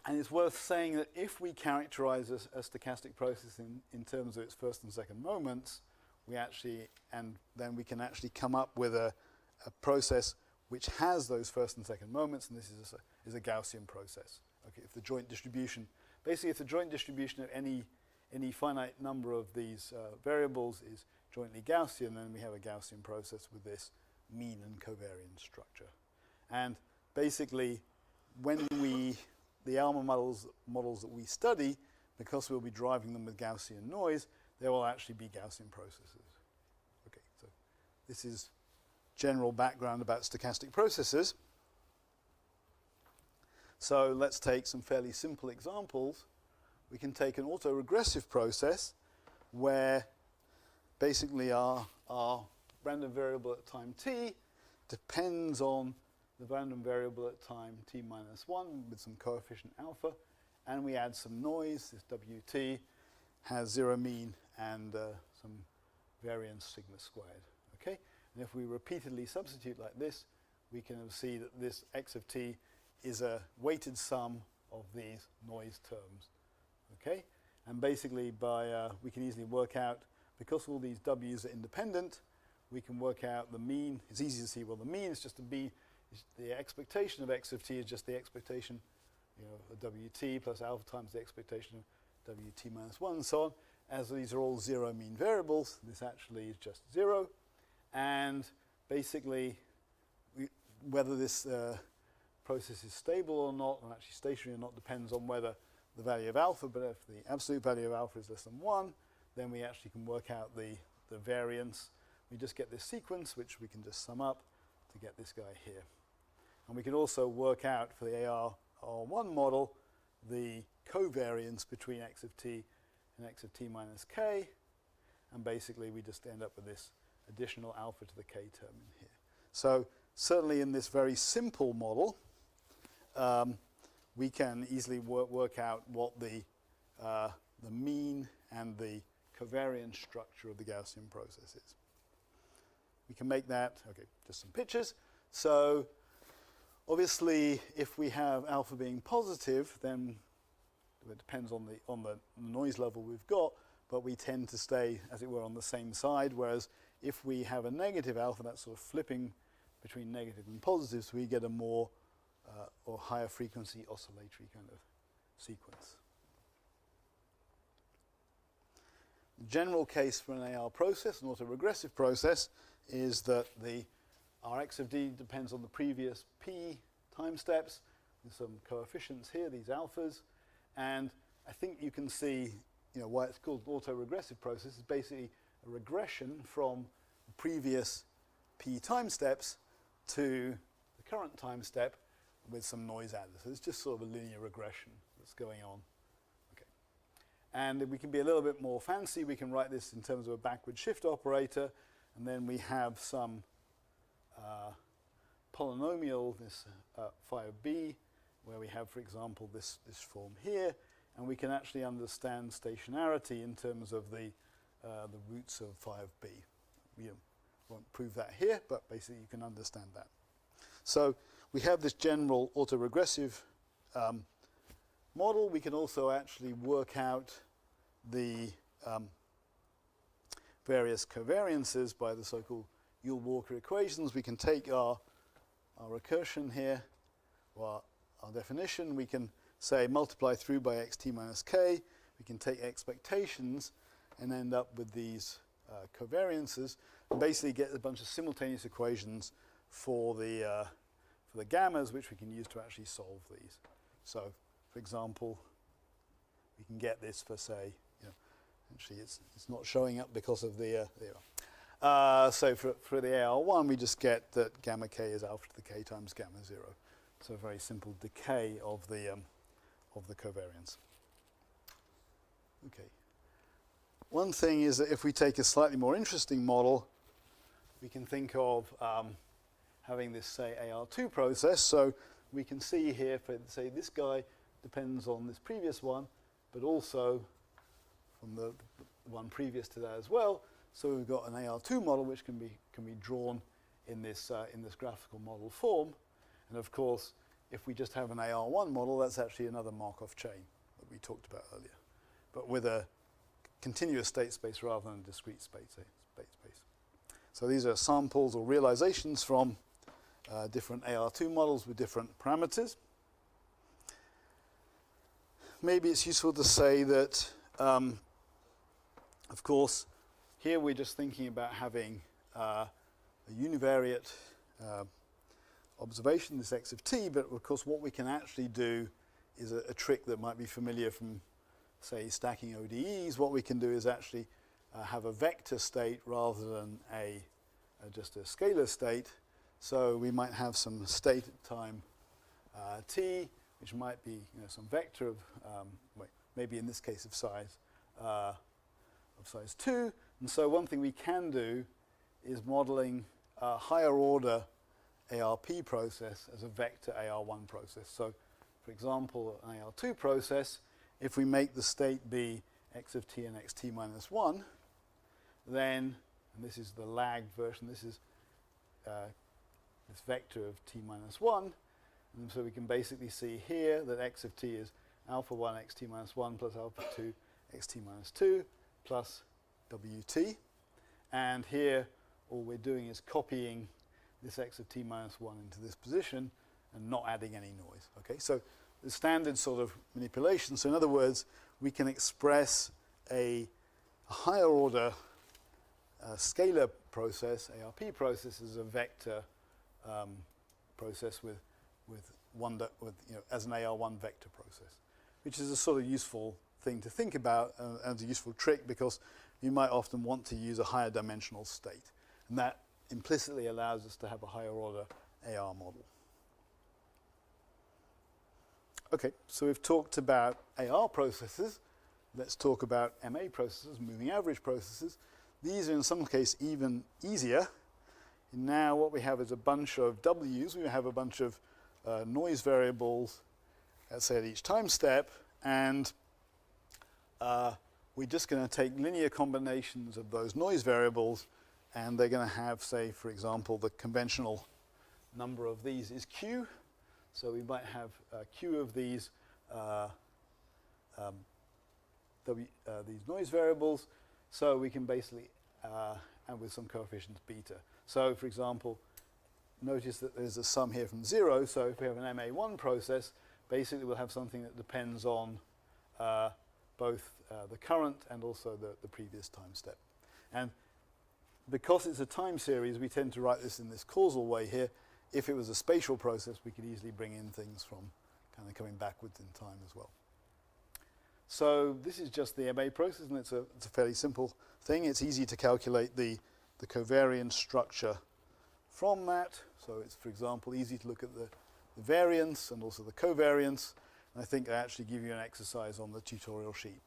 And it's worth saying that if we characterize a stochastic process in terms of its first and second moments, then we can actually come up with a process which has those first and second moments, and this is a Gaussian process. Okay, if the joint distribution, basically if the joint distribution of any finite number of these variables is jointly Gaussian, then we have a Gaussian process with this mean and covariance structure. And basically, when the ARMA models that we study, because we'll be driving them with Gaussian noise, they will actually be Gaussian processes. Okay, so this is general background about stochastic processes. So let's take some fairly simple examples. We can take an autoregressive process where basically our random variable at time t depends on the random variable at time t minus 1 with some coefficient alpha, and we add some noise. This wt has zero mean and some variance sigma squared. Okay, and if we repeatedly substitute like this, we can see that this x of t is a weighted sum of these noise terms. Okay, and basically we can easily work out, because all these w's are independent, we can work out the mean. It's easy to see, well, the mean is just the expectation of x of t is just the expectation, of wt plus alpha times the expectation of wt minus 1 and so on. As these are all zero mean variables, this actually is just 0. And basically, whether this process is stable or not, and actually stationary or not, depends on whether the value of alpha, but if the absolute value of alpha is less than 1, then we actually can work out the variance. We just get this sequence, which we can just sum up to get this guy here. And we can also work out for the AR1 model the covariance between x of t and x of t minus k, and basically we just end up with this additional alpha to the k term in here. So certainly in this very simple model, we can easily work out what the mean and the covariance structure of the Gaussian process is. We can make that, okay, just some pictures. So obviously, if we have alpha being positive, then it depends on the noise level we've got, but we tend to stay, as it were, on the same side, whereas if we have a negative alpha, that's sort of flipping between negative and positive, so we get a more or higher frequency oscillatory kind of sequence. The general case for an AR process, an autoregressive process, is that our x of d depends on the previous p time steps with some coefficients here, these alphas, and I think you can see why it's called autoregressive process is basically a regression from the previous p time steps to the current time step with some noise added. So it's just sort of a linear regression that's going on. Okay. And if we can be a little bit more fancy, we can write this in terms of a backward shift operator, and then we have some polynomial, this phi of b, where we have, for example, this form here, and we can actually understand stationarity in terms of the roots of phi of b. We won't prove that here, but basically you can understand that. So we have this general autoregressive model. We can also actually work out the various covariances by the so-called Yule-Walker equations. We can take our our recursion here, well, our definition, we can say multiply through by xt minus k. We can take expectations and end up with these covariances, and basically get a bunch of simultaneous equations for the gammas, which we can use to actually solve these. So, for example, we can get this for, say, actually it's not showing up because of the so for the AR1, we just get that gamma k is alpha to the k times gamma 0. So a very simple decay of the covariance. Okay. One thing is that if we take a slightly more interesting model, we can think of having this, say, AR2 process. So we can see here, for say, this guy depends on this previous one, but also from the one previous to that as well. So we've got an AR2 model which can be drawn in this graphical model form. And of course, if we just have an AR1 model, that's actually another Markov chain that we talked about earlier, but with a continuous state space rather than a discrete space. So these are samples or realizations from different AR2 models with different parameters. Maybe it's useful to say that, of course, here we're just thinking about having a univariate observation, this x of t, but of course what we can actually do is a trick that might be familiar from, say, stacking ODEs. What we can do is actually have a vector state rather than just a scalar state. So we might have some state at time t, which might be some vector of, maybe in this case of size 2. And so one thing we can do is modeling a higher order ARP process as a vector AR1 process. So, for example, an AR2 process, if we make the state be x of t and xt minus 1, then, and this is the lagged version, this is this vector of t minus 1, and so we can basically see here that x of t is alpha 1 xt minus 1 plus alpha 2 xt minus 2 plus wt, and here all we're doing is copying this x of t minus 1 into this position and not adding any noise. Okay, so the standard sort of manipulation. So in other words, we can express a higher order scalar process, ARP process, as a vector process with as an AR1 vector process, which is a sort of useful thing to think about and a useful trick, because you might often want to use a higher dimensional state, and that implicitly allows us to have a higher order AR model. Okay, so we've talked about AR processes. Let's talk about MA processes, moving average processes. These are in some case even easier. And now what we have is a bunch of W's. We have a bunch of noise variables, let's say at each time step, and we're just going to take linear combinations of those noise variables, and they're going to have, say, for example, the conventional number of these is q. So we might have q of these these noise variables. So we can basically, and with some coefficients beta. So, for example, notice that there's a sum here from 0. So if we have an MA1 process, basically we'll have something that depends on both the current and also the previous time step. And because it's a time series, we tend to write this in this causal way here. If it was a spatial process, we could easily bring in things from kind of coming backwards in time as well. So this is just the MA process, and it's a fairly simple thing. It's easy to calculate the covariance structure from that. So it's, for example, easy to look at the variance and also the covariance. And I think I actually give you an exercise on the tutorial sheet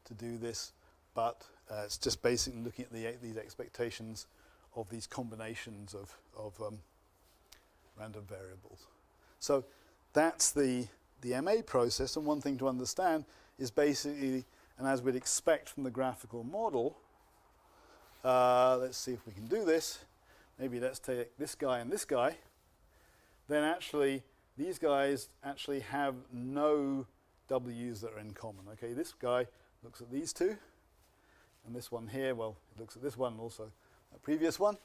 to do this, but it's just basically looking at these expectations of these combinations of random variables. So that's the MA process, and one thing to understand is basically, and as we'd expect from the graphical model, let's see if we can do this. Maybe let's take this guy and this guy. Then actually, these guys actually have no W's that are in common. Okay, this guy looks at these two, and this one here, well, it looks at this one and also a previous one.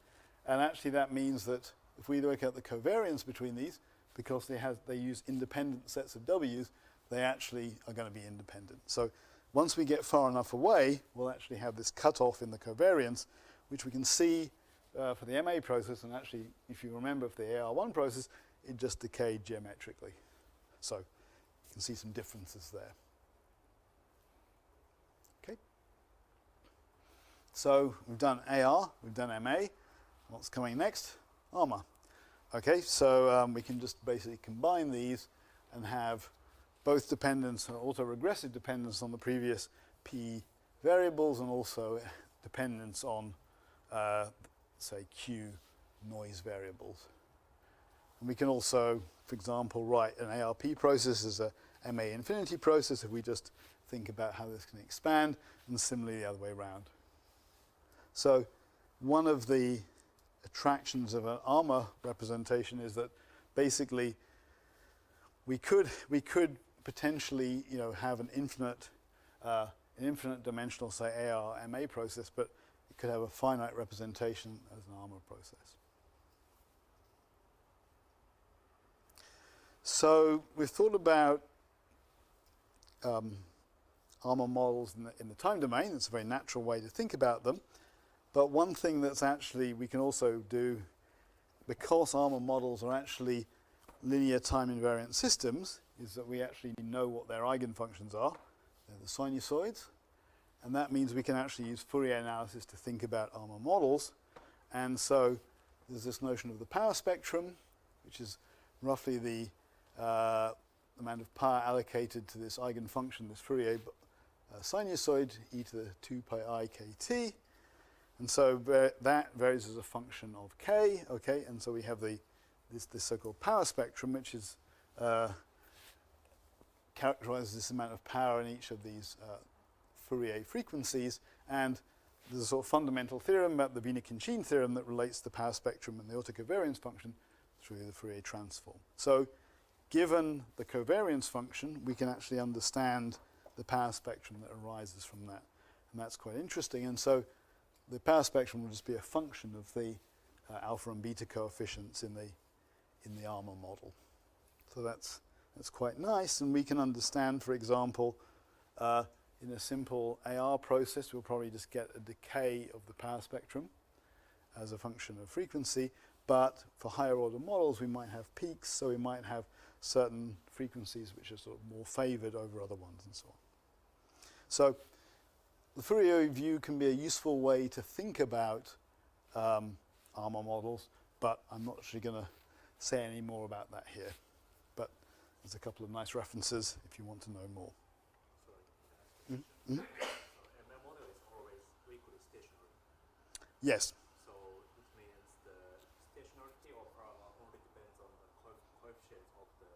And actually that means that if we look at the covariance between these, because they use independent sets of W's, they actually are going to be independent. So once we get far enough away, we'll actually have this cutoff in the covariance, which we can see for the MA process, and actually, if you remember for the AR1 process, it just decayed geometrically. So you can see some differences there. Okay. So we've done AR, we've done MA. What's coming next? ARMA. Okay, so we can just basically combine these and have both dependence, autoregressive dependence on the previous P variables, and also dependence on, say, Q noise variables. And we can also, for example, write an ARP process as a MA infinity process if we just think about how this can expand, and similarly the other way around. So one of the attractions of an ARMA representation is that basically we could potentially, you know, have an infinite dimensional, say, AR-MA process, but it could have a finite representation as an ARMA process. So we've thought about ARMA models in the time domain. It's a very natural way to think about them. But one thing that's actually we can also do, because ARMA models are actually linear time invariant systems, is that we actually know what their eigenfunctions are. They're the sinusoids. And that means we can actually use Fourier analysis to think about ARMA models. And so there's this notion of the power spectrum, which is roughly the amount of power allocated to this eigenfunction, this Fourier sinusoid, e to the 2 pi I kt. And so that varies as a function of k, okay? And so we have this so-called power spectrum, which is characterizes this amount of power in each of these Fourier frequencies. And there's a sort of fundamental theorem about the Wiener-Khinchin theorem that relates the power spectrum and the autocovariance function through the Fourier transform. So given the covariance function, we can actually understand the power spectrum that arises from that. And that's quite interesting. And so the power spectrum will just be a function of the alpha and beta coefficients in the ARMA model. So that's quite nice, and we can understand, for example, in a simple AR process, we'll probably just get a decay of the power spectrum as a function of frequency. But for higher order models, we might have peaks, so we might have certain frequencies which are sort of more favored over other ones, and so on. So the Fourier view can be a useful way to think about ARMA models, but I'm not actually going to say any more about that here. But there's a couple of nice references if you want to know more. Sorry, can I ask a question? So ML model is always equally stationary. Yes. So it means the stationarity of ARMA only depends on the coefficients of the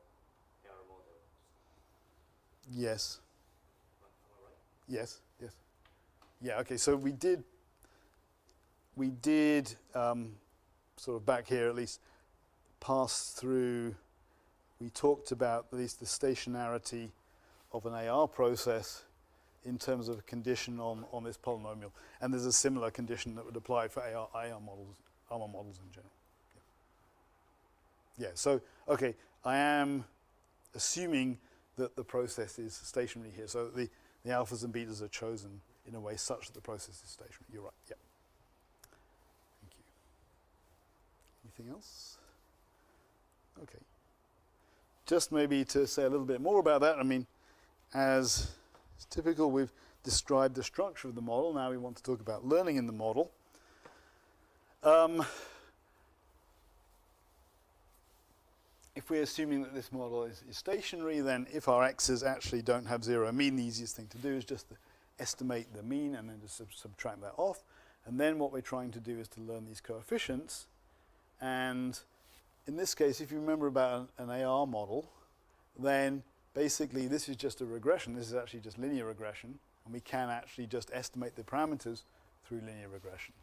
AR model. Yes. Am I right? Yes. Yes. Yeah. Okay. So we did sort of back here at least pass through. We talked about at least the stationarity of an AR process in terms of a condition on this polynomial, and there's a similar condition that would apply for AR models, ARMA models in general. Yeah. So okay, I am assuming that the process is stationary here. So the alphas and betas are chosen in a way such that the process is stationary. You're right. Yeah. Thank you. Anything else? Okay. Just maybe to say a little bit more about that. I mean, as is typical, we've described the structure of the model. Now we want to talk about learning in the model. If we're assuming that this model is stationary, then if our x's actually don't have zero mean, the easiest thing to do is just to estimate the mean and then just subtract that off. And then what we're trying to do is to learn these coefficients. And in this case, if you remember about an AR model, then basically this is just a regression. This is actually just linear regression. And we can actually just estimate the parameters through linear regression.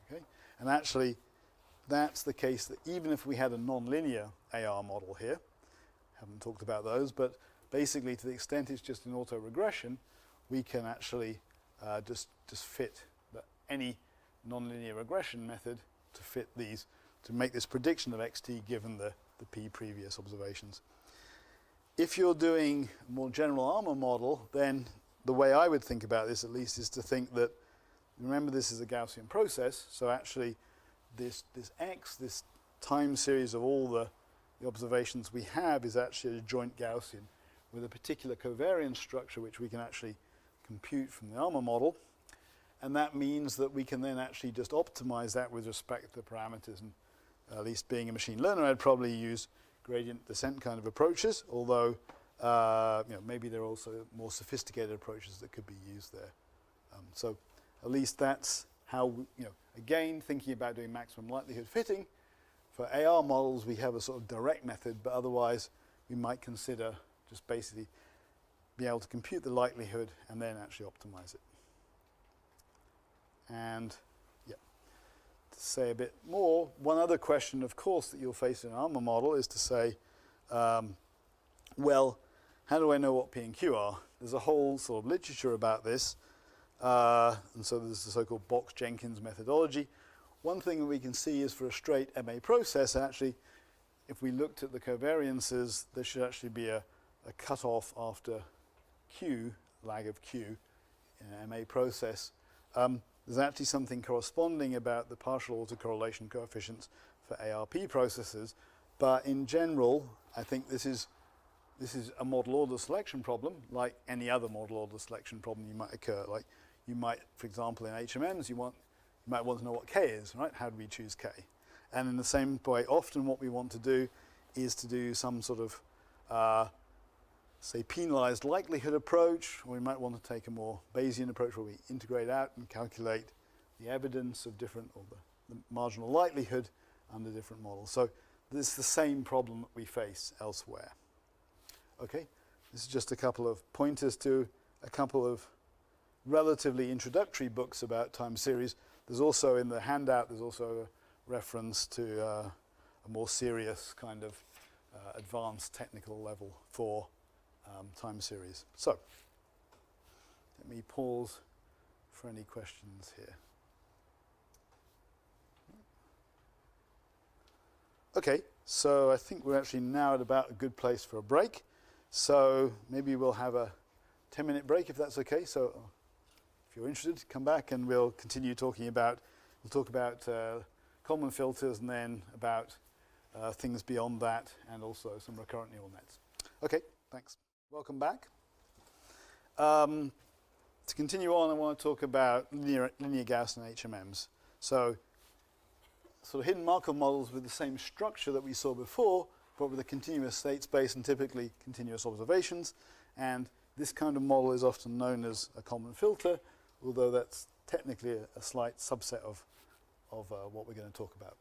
Okay? And actually, that's the case that even if we had a nonlinear AR model here, haven't talked about those, but basically to the extent it's just an autoregression, we can actually just fit any nonlinear regression method to fit these to make this prediction of xt given the p previous observations. If you're doing a more general ARMA model, then the way I would think about this at least is to think that, remember this is a Gaussian process, so actually this time series of all the observations we have is actually a joint Gaussian with a particular covariance structure which we can actually compute from the ARMA model. And that means that we can then actually just optimize that with respect to the parameters. And at least being a machine learner, I'd probably use gradient descent kind of approaches, although maybe there are also more sophisticated approaches that could be used there. So at least that's how, again, thinking about doing maximum likelihood fitting. For AR models, we have a sort of direct method, but otherwise we might consider just basically be able to compute the likelihood and then actually optimize it. And yeah, to say a bit more, one other question, of course, that you'll face in an ARMA model is to say, well, how do I know what P and Q are? There's a whole sort of literature about this. And so there's the so-called Box-Jenkins methodology. One thing that we can see is for a straight MA process, actually, if we looked at the covariances, there should actually be a cutoff after Q, lag of Q, in an MA process. There's actually something corresponding about the partial autocorrelation coefficients for ARP processes. But in general, I think this is a model order selection problem, like any other model order selection problem you might occur. Like you might, for example, in HMMs, you might want to know what K is, right? How do we choose K? And in the same way, often what we want to do is to do some sort of, say, penalized likelihood approach, or we might want to take a more Bayesian approach where we integrate out and calculate the evidence of different, or the marginal likelihood under different models. So this is the same problem that we face elsewhere. Okay, this is just a couple of pointers to a couple of relatively introductory books about time series. There's also in the handout, there's also a reference to a more serious kind of advanced technical level for time series. So let me pause for any questions here. Okay, so I think we're actually now at about a good place for a break. So maybe we'll have a 10-minute break if that's okay. So if you're interested, come back and we'll continue talking about, we'll talk about Kalman filters and then about things beyond that and also some recurrent neural nets. Okay, thanks. Welcome back. To continue on, I want to talk about Linear-Gaussian HMMs. So sort of hidden Markov models with the same structure that we saw before, but with a continuous state space and typically continuous observations. And this kind of model is often known as a Kalman filter, although that's technically a slight subset of what we're going to talk about.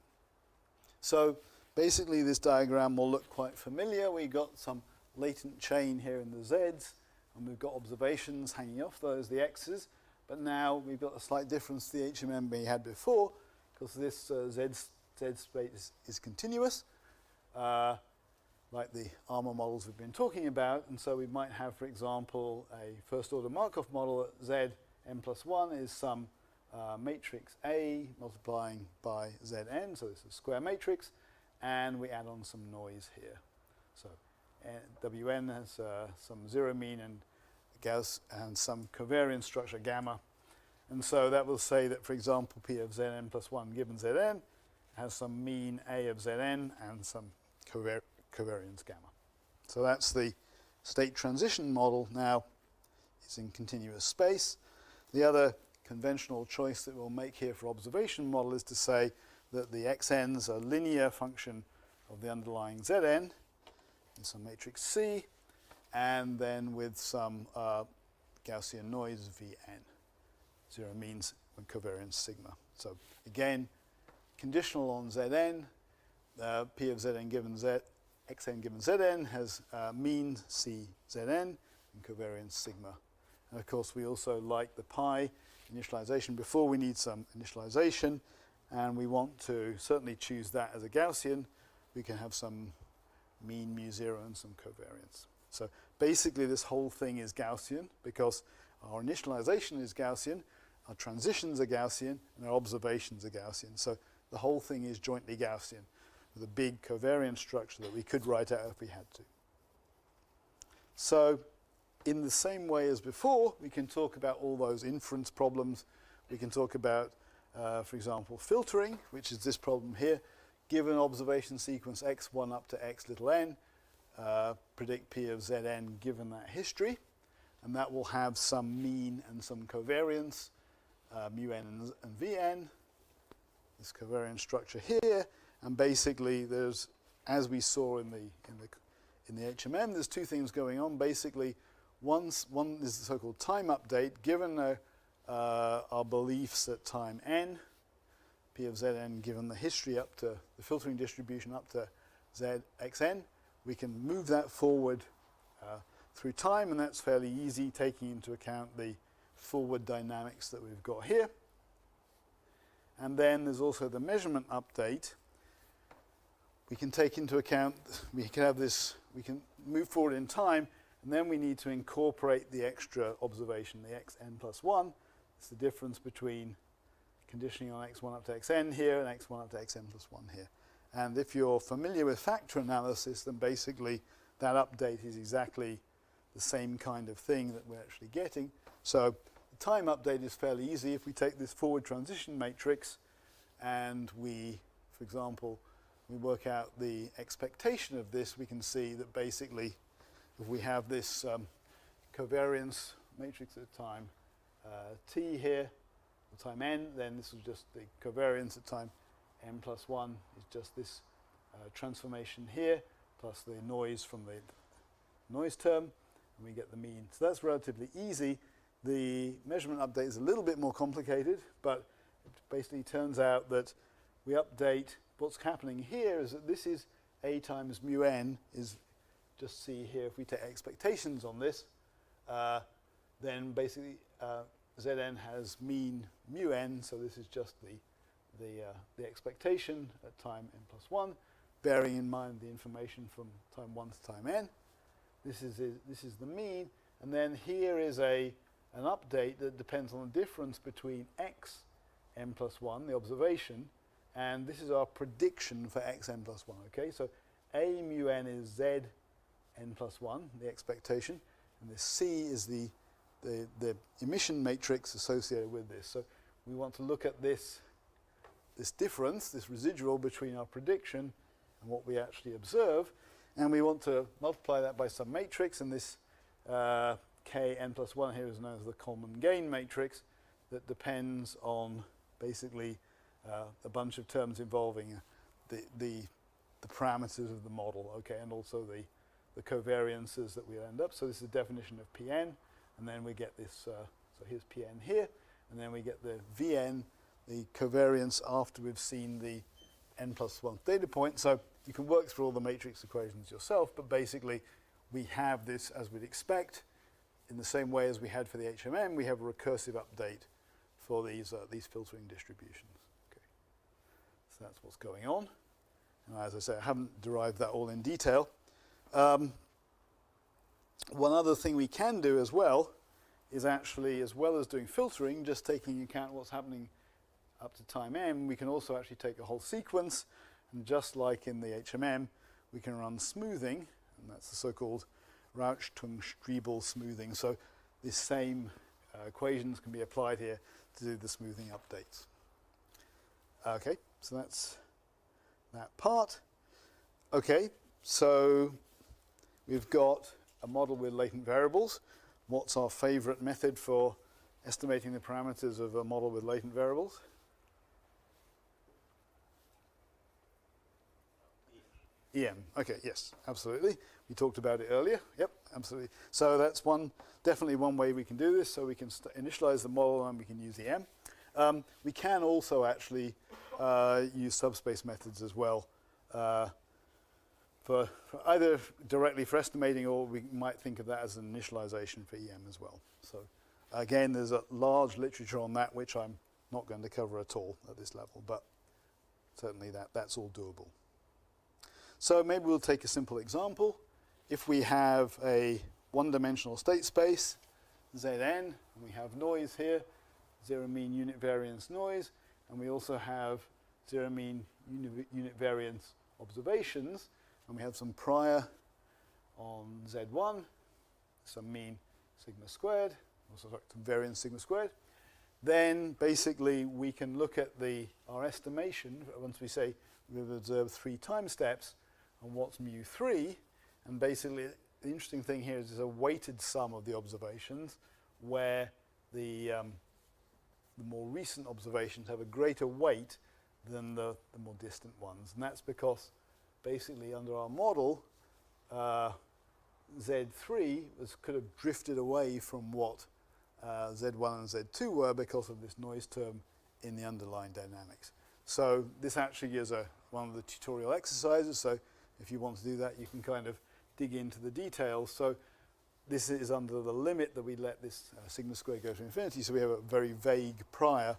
So basically this diagram will look quite familiar. We got some latent chain here in the Zs, and we've got observations hanging off those, the X's, but now we've got a slight difference to the HMM we had before, because this Z space is continuous, like the ARMA models we've been talking about. And so we might have, for example, a first order Markov model at Z n plus 1 is some matrix A multiplying by Zn, so this is a square matrix, and we add on some noise here. So Wn has some zero mean and Gauss and some covariance structure gamma. And so that will say that, for example, P of Zn plus 1 given Zn has some mean A of Zn and some covariance gamma. So that's the state transition model now. It's in continuous space. The other conventional choice that we'll make here for observation model is to say that the xn's are linear function of the underlying Zn in some matrix C, and then with some Gaussian noise Vn. Zero means when covariance sigma. So again, conditional on Zn, P of Zn given Z, xn given Zn has mean C Zn and covariance sigma. And of course we also like the pi initialization. Before we need some initialization, and we want to certainly choose that as a Gaussian. We can have some mean mu0 and some covariance. So basically this whole thing is Gaussian because our initialization is Gaussian, our transitions are Gaussian, and our observations are Gaussian. So the whole thing is jointly Gaussian with a big covariance structure that we could write out if we had to. So in the same way as before, we can talk about all those inference problems. We can talk about, for example, filtering, which is this problem here. Given observation sequence x1 up to x little n, predict P of Zn given that history. And that will have some mean and some covariance, mu n and Vn. This covariance structure here. And basically, there's, as we saw in the HMM, there's two things going on. Basically, one is the so-called time update. Given our beliefs at time n, P of Zn given the history up to the filtering distribution up to Zxn, we can move that forward through time, and that's fairly easy, taking into account the forward dynamics that we've got here. And then there's also the measurement update. We can take into account, we can have this, we can move forward in time, and then we need to incorporate the extra observation, the xn plus 1. It's the difference between conditioning on x1 up to xn here and x1 up to xn plus 1 here. And if you're familiar with factor analysis, then basically that update is exactly the same kind of thing that we're actually getting. So the time update is fairly easy. If we take this forward transition matrix and we, for example, we work out the expectation of this, we can see that basically if we have this covariance matrix at time t here, at time n, then this is just the covariance at time n plus 1 is just this transformation here plus the noise from the noise term, and we get the mean. So that's relatively easy. The measurement update is a little bit more complicated, but it basically turns out that we update. What's happening here is that this is a times mu n, is just see here, if we take expectations on this, then basically Zn has mean mu n, so this is just the expectation at time n plus 1, bearing in mind the information from time 1 to time n. This is the mean, and then here is an update that depends on the difference between x n plus 1, the observation, and this is our prediction for x n plus 1. Okay, so a mu n is z n plus 1, the expectation, and this c is the emission matrix associated with this. So we want to look at this difference, this residual between our prediction and what we actually observe, and we want to multiply that by some matrix, and this k n plus 1 here is known as the Kalman gain matrix that depends on basically a bunch of terms involving the parameters of the model, okay, and also the covariances that we end up. So this is the definition of Pn, and then we get this, so here's Pn here, and then we get the Vn, the covariance after we've seen the n plus 1 data point. So you can work through all the matrix equations yourself, but basically we have this, as we'd expect, in the same way as we had for the HMM, we have a recursive update for these filtering distributions. Okay. So that's what's going on. And as I say, I haven't derived that all in detail. One other thing we can do as well is actually, as well as doing filtering, just taking into account what's happening up to time m, we can also actually take a whole sequence, and just like in the HMM, we can run smoothing, and that's the so-called Rauch-Tung-Striebel smoothing. So these same equations can be applied here to do the smoothing updates. Okay, so that's that part. Okay, so we've got a model with latent variables. What's our favorite method for estimating the parameters of a model with latent variables? EM. Okay, yes, absolutely. We talked about it earlier. Yep, absolutely. So that's definitely one way we can do this. So we can initialize the model and we can use EM. We can also actually use subspace methods as well for either directly for estimating, or we might think of that as an initialization for EM as well. So again, there's a large literature on that, which I'm not going to cover at all at this level, but certainly that's all doable. So maybe we'll take a simple example. If we have a one-dimensional state space, Zn, and we have noise here, zero mean unit variance noise, and we also have zero mean unit variance observations, and we have some prior on Z1, some mean sigma squared, also some variance sigma squared, then basically we can look at our estimation once we say we've observed 3 time steps and what's mu3, and basically the interesting thing here is there's a weighted sum of the observations where the more recent observations have a greater weight than the more distant ones, and that's because basically under our model Z3 could have drifted away from what Z1 and Z2 were because of this noise term in the underlying dynamics. So this actually is one of the tutorial exercises, so if you want to do that you can kind of dig into the details. So this is under the limit that we let this sigma squared go to infinity, so we have a very vague prior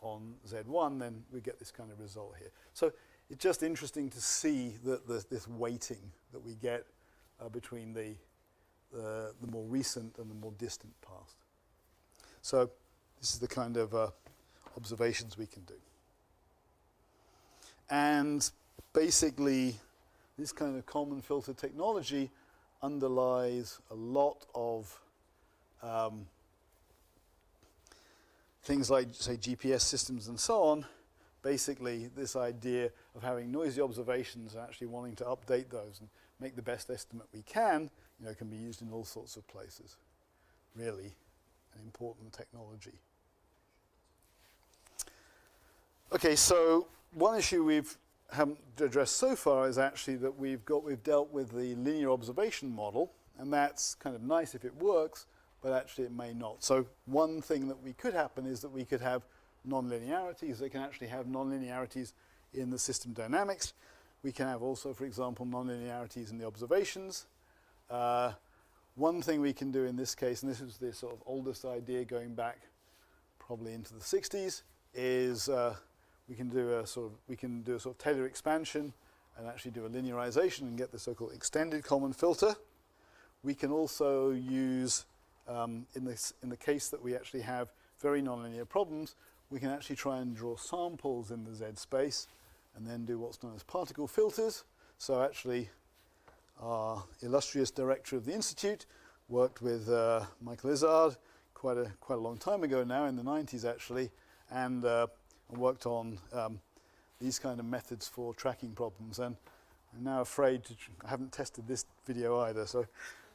on Z1, then we get this kind of result here. So it's just interesting to see that this weighting that we get between the more recent and the more distant past. So this is the kind of observations we can do. And basically this kind of Kalman filter technology underlies a lot of things like, say, GPS systems and so on. Basically, this idea of having noisy observations and actually wanting to update those and make the best estimate we can, can be used in all sorts of places. Really an important technology. Okay, so one issue we haven't addressed so far is actually that we've dealt with the linear observation model, and that's kind of nice if it works, but actually it may not. So one thing that could happen is that we could have nonlinearities. They can actually have nonlinearities in the system dynamics. We can have also, for example, nonlinearities in the observations. One thing we can do in this case, and this is the sort of oldest idea going back probably into the 60s, is we can do a sort of Taylor expansion and actually do a linearization and get the so-called extended Kalman filter. We can also use, in the case that we actually have very nonlinear problems, we can actually try and draw samples in the Z space and then do what's known as particle filters. So actually our illustrious director of the Institute worked with Michael Izzard quite a long time ago now, in the 90s actually, and worked on these kind of methods for tracking problems. And I'm now afraid I haven't tested this video either, so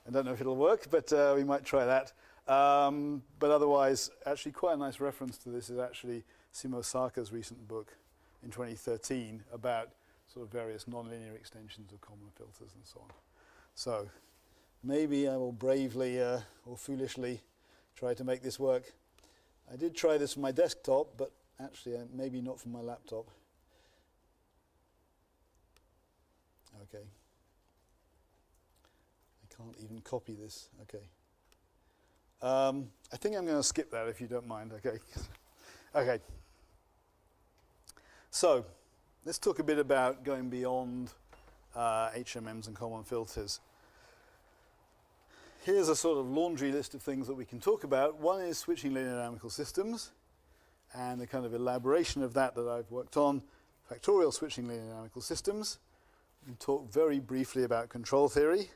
I don't know if it'll work, but we might try that. But otherwise, actually quite a nice reference to this is actually Simo Saka's recent book in 2013 about sort of various nonlinear extensions of Kalman filters and so on. So maybe I will bravely or foolishly try to make this work. I did try this from my desktop, but actually maybe not from my laptop. Okay. I can't even copy this. Okay. I think I'm going to skip that if you don't mind. Okay. Okay. So let's talk a bit about going beyond HMMs and Kalman filters. Here's a sort of laundry list of things that we can talk about. One is switching linear dynamical systems, and the kind of elaboration of that I've worked on, factorial switching linear dynamical systems. We can talk very briefly about control theory.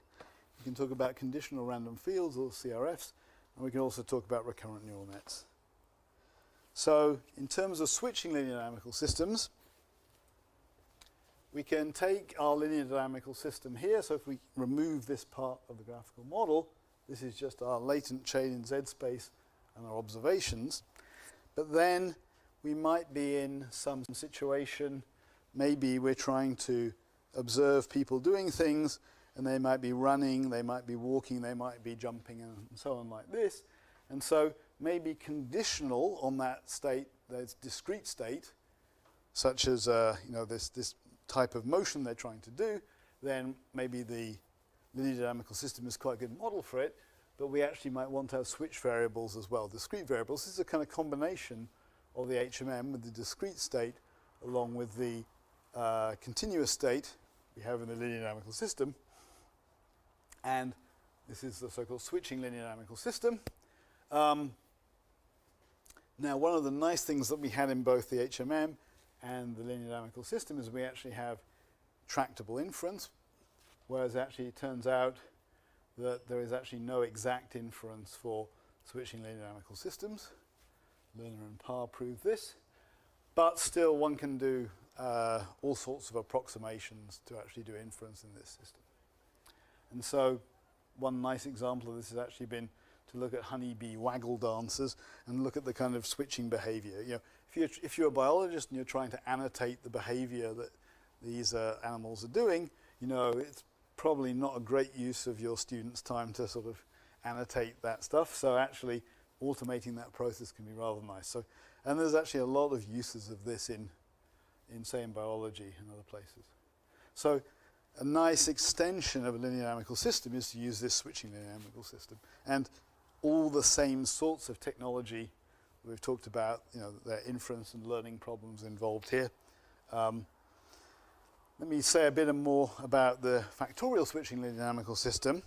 We can talk about conditional random fields, or CRFs, and we can also talk about recurrent neural nets. So in terms of switching linear dynamical systems, we can take our linear dynamical system here. So if we remove this part of the graphical model, this is just our latent chain in Z space and our observations. But then we might be in some situation, maybe we're trying to observe people doing things, and they might be running, they might be walking, they might be jumping, and so on like this. And so maybe conditional on that state, that discrete state, such as this type of motion they're trying to do, then maybe the linear dynamical system is quite a good model for it, but we actually might want to have switch variables as well, discrete variables. This is a kind of combination of the HMM with the discrete state along with the continuous state we have in the linear dynamical system. And this is the so-called switching linear dynamical system. Now, one of the nice things that we had in both the HMM and the linear dynamical system is we actually have tractable inference, whereas actually it turns out that there is actually no exact inference for switching linear dynamical systems. Lerner and Parr proved this. But still, one can do all sorts of approximations to actually do inference in this system. And so one nice example of this has actually been to look at honeybee waggle dancers and look at the kind of switching behavior. You know, if you're a biologist and you're trying to annotate the behavior that these animals are doing, you know, it's probably not a great use of your students' time to sort of annotate that stuff. So actually automating that process can be rather nice. So, and there's actually a lot of uses of this in say, in biology and other places. So a nice extension of a linear dynamical system is to use this switching linear dynamical system. And all the same sorts of technology we've talked about, you know, there are inference and learning problems involved here. Let me say a bit more about the factorial switching linear dynamical system.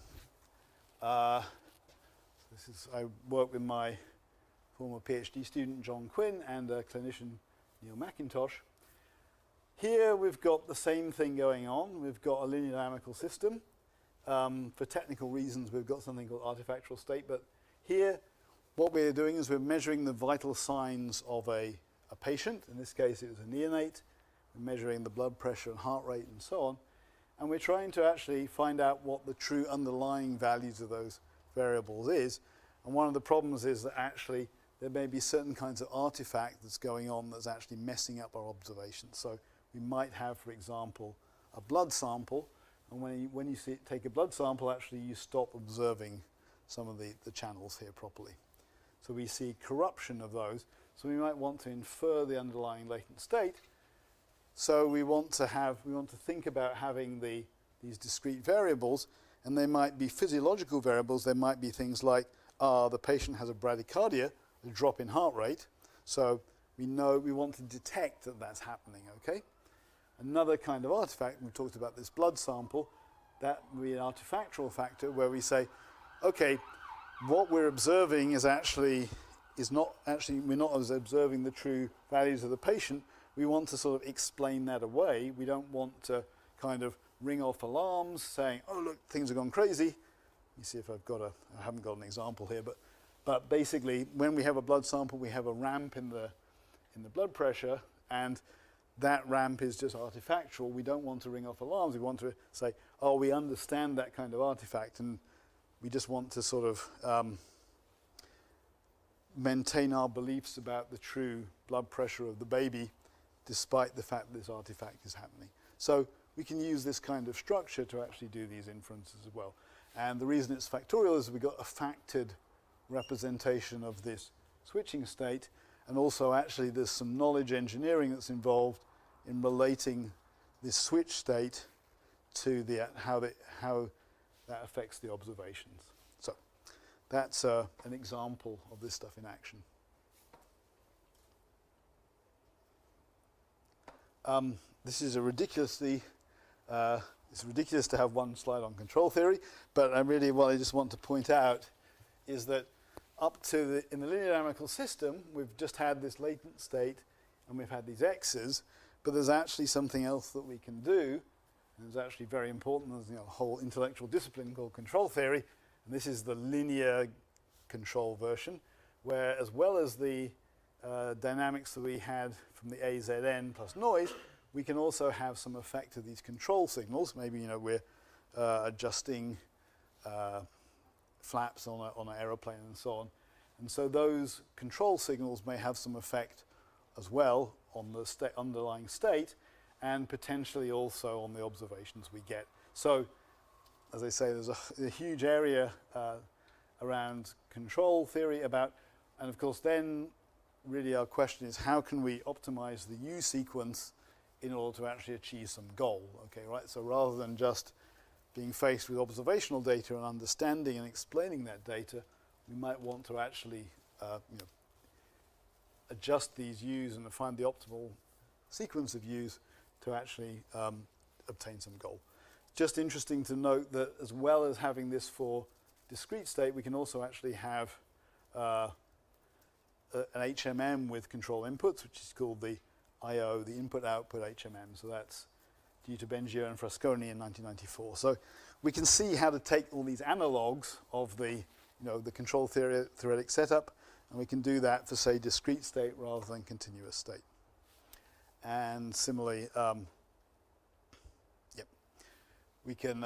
I work with my former PhD student John Quinn and a clinician Neil McIntosh. Here we've got the same thing going on. We've got a linear dynamical system. For technical reasons, we've got something called artifactual state. But here, what we're doing is we're measuring the vital signs of a patient. In this case, it was a neonate. We're measuring the blood pressure and heart rate and so on. And we're trying to actually find out what the true underlying values of those variables is. And one of the problems is that actually there may be certain kinds of artifact that's going on that's actually messing up our observations. So we might have, for example, a blood sample. And when you take a blood sample, actually you stop observing some of the channels here properly. So we see corruption of those. So we might want to infer the underlying latent state. So we want to think about having these discrete variables, and they might be physiological variables. They might be things like, the patient has a bradycardia, a drop in heart rate. So we know we want to detect that that's happening, okay? Another kind of artifact, we talked about this blood sample, that would be an artifactual factor where we say, okay, what we're observing is not we're not observing the true values of the patient. We want to sort of explain that away. We don't want to kind of ring off alarms saying, oh, look, things have gone crazy. Let me see if I haven't got an example here, but basically when we have a blood sample, we have a ramp in the blood pressure, and that ramp is just artifactual. We don't want to ring off alarms. We want to say, oh, we understand that kind of artifact, and we just want to sort of maintain our beliefs about the true blood pressure of the baby despite the fact that this artifact is happening. So we can use this kind of structure to actually do these inferences as well. And the reason it's factorial is we've got a factored representation of this switching state, and also actually there's some knowledge engineering that's involved in relating this switch state to how that affects the observations. So that's an example of this stuff in action. This is it's ridiculous to have one slide on control theory, but what I just want to point out is that in the linear dynamical system, we've just had this latent state and we've had these x's, but there's actually something else that we can do, and it's actually very important. There's a whole intellectual discipline called control theory, and this is the linear control version, where as well as the dynamics that we had from the AZN plus noise, we can also have some effect of these control signals. Maybe we're adjusting flaps on an aeroplane and so on. And so those control signals may have some effect as well on the underlying state, and potentially also on the observations we get. So, as I say, there's a huge area around control theory and of course then really our question is, how can we optimize the U sequence in order to actually achieve some goal? Okay, right? So rather than just being faced with observational data and understanding and explaining that data, we might want to actually adjust these U's and find the optimal sequence of U's to actually obtain some goal. Just interesting to note that as well as having this for discrete state, we can also actually have an HMM with control inputs, which is called the I/O, the input-output HMM. So that's due to Bengio and Frasconi in 1994. So we can see how to take all these analogues of the, the control theoretic setup, and we can do that for, say, discrete state rather than continuous state. And similarly, we can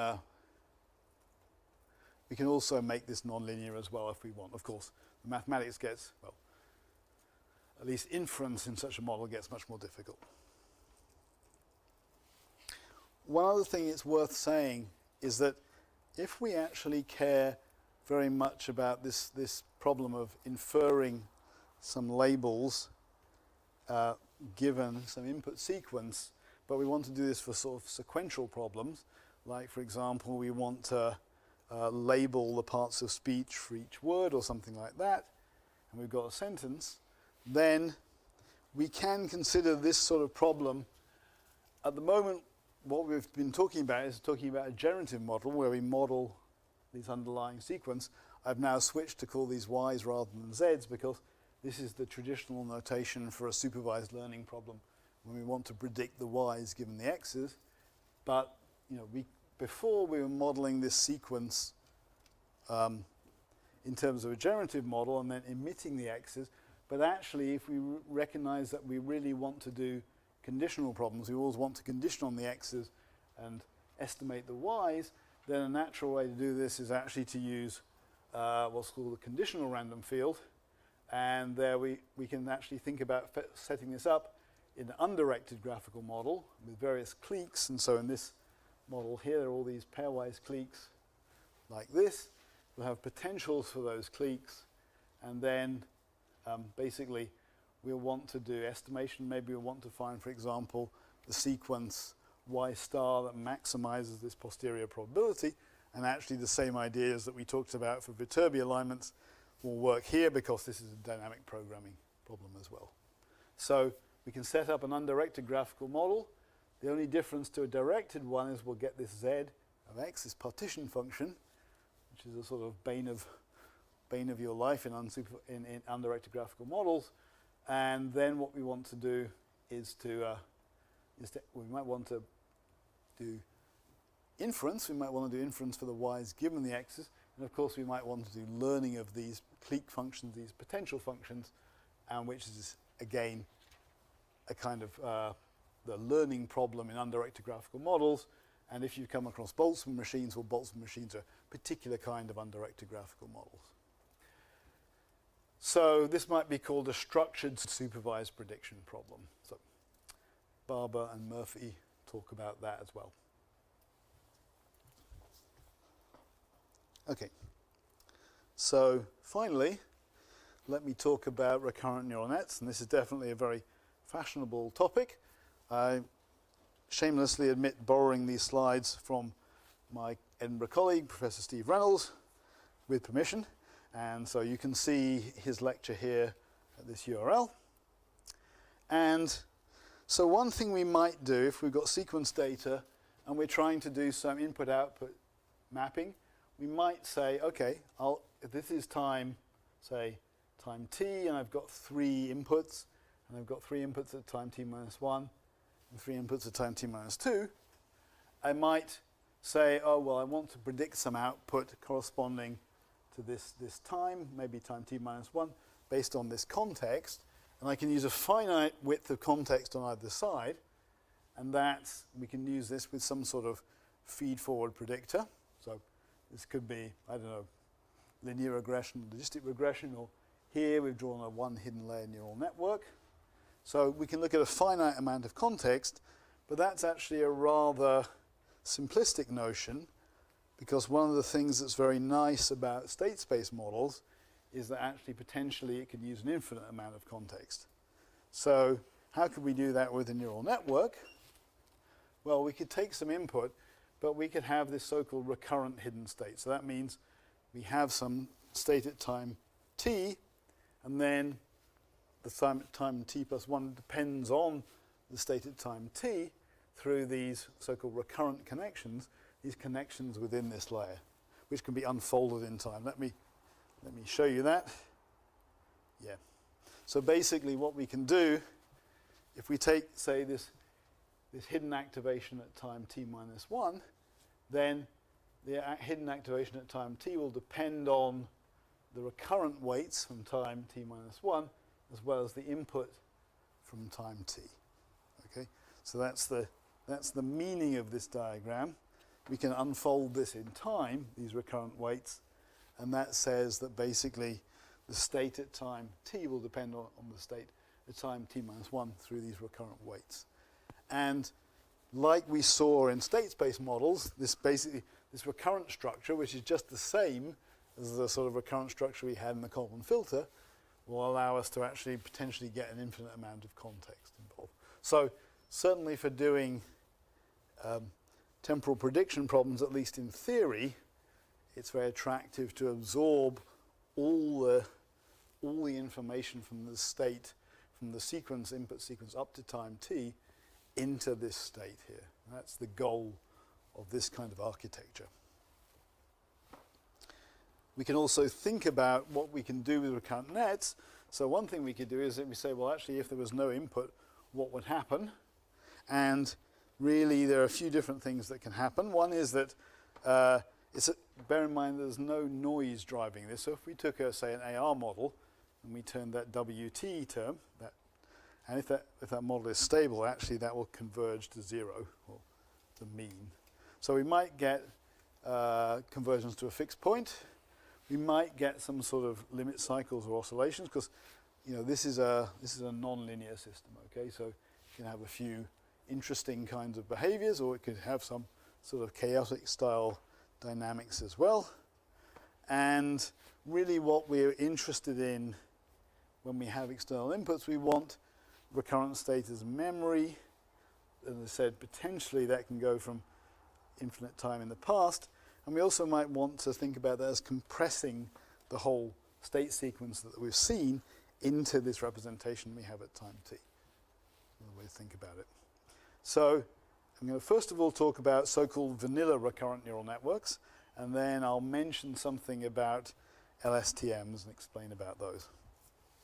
also make this nonlinear as well if we want. Of course, the mathematics gets, well, at least inference in such a model gets much more difficult. One other thing it's worth saying is that if we actually care very much about this problem of inferring some labels given some input sequence, but we want to do this for sort of sequential problems, like, for example, we want to label the parts of speech for each word or something like that, and we've got a sentence, then we can consider this sort of problem. At the moment, what we've been talking about is talking about a generative model where we model these underlying sequence. I've now switched to call these y's rather than z's because this is the traditional notation for a supervised learning problem when we want to predict the y's given the x's. But before we were modeling this sequence in terms of a generative model and then emitting the x's. But actually, if we recognize that we really want to do conditional problems, we always want to condition on the x's and estimate the y's, then a natural way to do this is actually to use what's called a conditional random field. And there we can actually think about setting this up in an undirected graphical model with various cliques. And so in this model here, there are all these pairwise cliques like this. We'll have potentials for those cliques. And then basically, we'll want to do estimation. Maybe we'll want to find, for example, the sequence y star that maximizes this posterior probability. And actually, the same ideas that we talked about for Viterbi alignments will work here because this is a dynamic programming problem as well. So we can set up an undirected graphical model. The only difference to a directed one is we'll get this z of x, this partition function, which is a sort of bane of your life in undirected graphical models. And then what we want to do is we might want to do inference. We might want to do inference for the y's given the x's. And of course, we might want to do learning of these clique functions, these potential functions, and which is, again, a kind of the learning problem in undirected graphical models. And if you come across Boltzmann machines, well, Boltzmann machines are a particular kind of undirected graphical models. So this might be called a structured supervised prediction problem. So Barber and Murphy talk about that as well. Okay. So finally, let me talk about recurrent neural nets. And this is definitely a very fashionable topic. I shamelessly admit borrowing these slides from my Edinburgh colleague, Professor Steve Reynolds, with permission. And so you can see his lecture here at this URL. And so one thing we might do if we've got sequence data and we're trying to do some input-output mapping, we might say, okay, if this is time, say, time t, and I've got 3 inputs, and I've got 3 inputs at time t minus 1, and 3 inputs at time t minus 2, I might say, oh, well, I want to predict some output corresponding to this time, maybe time t minus 1, based on this context. And I can use a finite width of context on either side. And we can use this with some sort of feed-forward predictor. So this could be, I don't know, linear regression, logistic regression, or here we've drawn a one hidden layer neural network. So we can look at a finite amount of context, but that's actually a rather simplistic notion, because one of the things that's very nice about state space models is that actually potentially it can use an infinite amount of context. So how could we do that with a neural network? Well, we could take some input, but we could have this so-called recurrent hidden state. So that means we have some state at time t, and then the time at time t plus 1 depends on the state at time t through these so-called recurrent connections, these connections within this layer, which can be unfolded in time. Let me show you that. Yeah. So basically what we can do if we take, say, this hidden activation at time t minus 1, then the hidden activation at time t will depend on the recurrent weights from time t minus 1, as well as the input from time t. Okay, so that's the meaning of this diagram. We can unfold this in time, these recurrent weights, and that says that basically the state at time t will depend on the state at time t minus 1 through these recurrent weights. And like we saw in state space models, this recurrent structure, which is just the same as the sort of recurrent structure we had in the Kalman filter, will allow us to actually potentially get an infinite amount of context involved. So certainly for doing temporal prediction problems, at least in theory, it's very attractive to absorb all the information from the state, from the sequence, input sequence up to time t, into this state here. That's the goal of this kind of architecture. We can also think about what we can do with recurrent nets. So one thing we could do is that we say, well, actually, if there was no input, what would happen? And really, there are a few different things that can happen. One is that, bear in mind there's no noise driving this. So if we took, say, an AR model, and we turned that WT term, and if that model is stable, actually that will converge to 0, or the mean. So we might get convergence to a fixed point. We might get some sort of limit cycles or oscillations, because this is a non-linear system. Okay, so you can have a few interesting kinds of behaviors, or it could have some sort of chaotic style dynamics as well. And really what we're interested in when we have external inputs, we want recurrent state as memory. As I said, potentially that can go from infinite time in the past. And we also might want to think about that as compressing the whole state sequence that we've seen into this representation we have at time t. Another way to think about it. So I'm going to first of all talk about so-called vanilla recurrent neural networks, and then I'll mention something about LSTMs and explain about those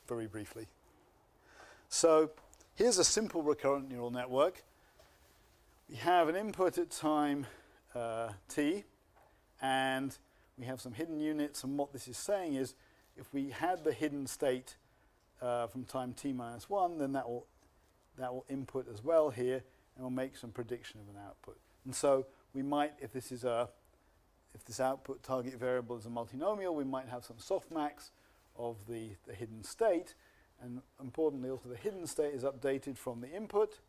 very briefly. So here's a simple recurrent neural network. We have an input at time t, and we have some hidden units, and what this is saying is if we had the hidden state from time t minus 1, then that will input as well here, and we'll make some prediction of an output. And so we might, if this output target variable is a multinomial, we might have some softmax of the hidden state, and importantly also the hidden state is updated from the input,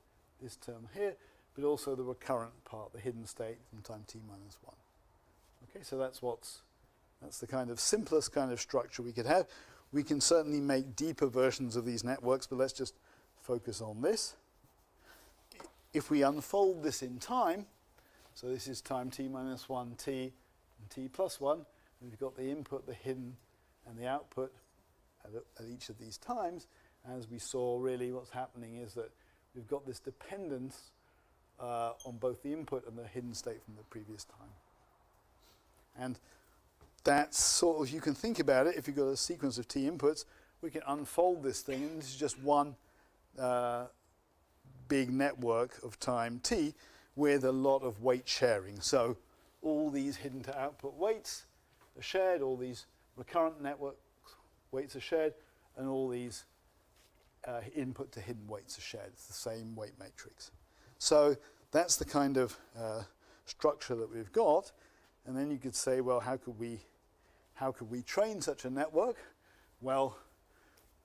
this term here, but also the recurrent part, the hidden state from time t minus 1. Okay, so that's the kind of simplest kind of structure we could have. We can certainly make deeper versions of these networks, but let's just focus on this. If we unfold this in time, so this is time t minus 1, t, and t plus 1, and we've got the input, the hidden, and the output at each of these times. As we saw, really what's happening is that we've got this dependence on both the input and the hidden state from the previous time. And that's sort of, you can think about it, if you've got a sequence of t inputs, we can unfold this thing, and this is just one big network of time t with a lot of weight sharing. So all these hidden to output weights are shared, all these recurrent network weights are shared, and all these input to hidden weights are shared. It's the same weight matrix. So that's the kind of structure that we've got. And then you could say, well, how could we train such a network? Well,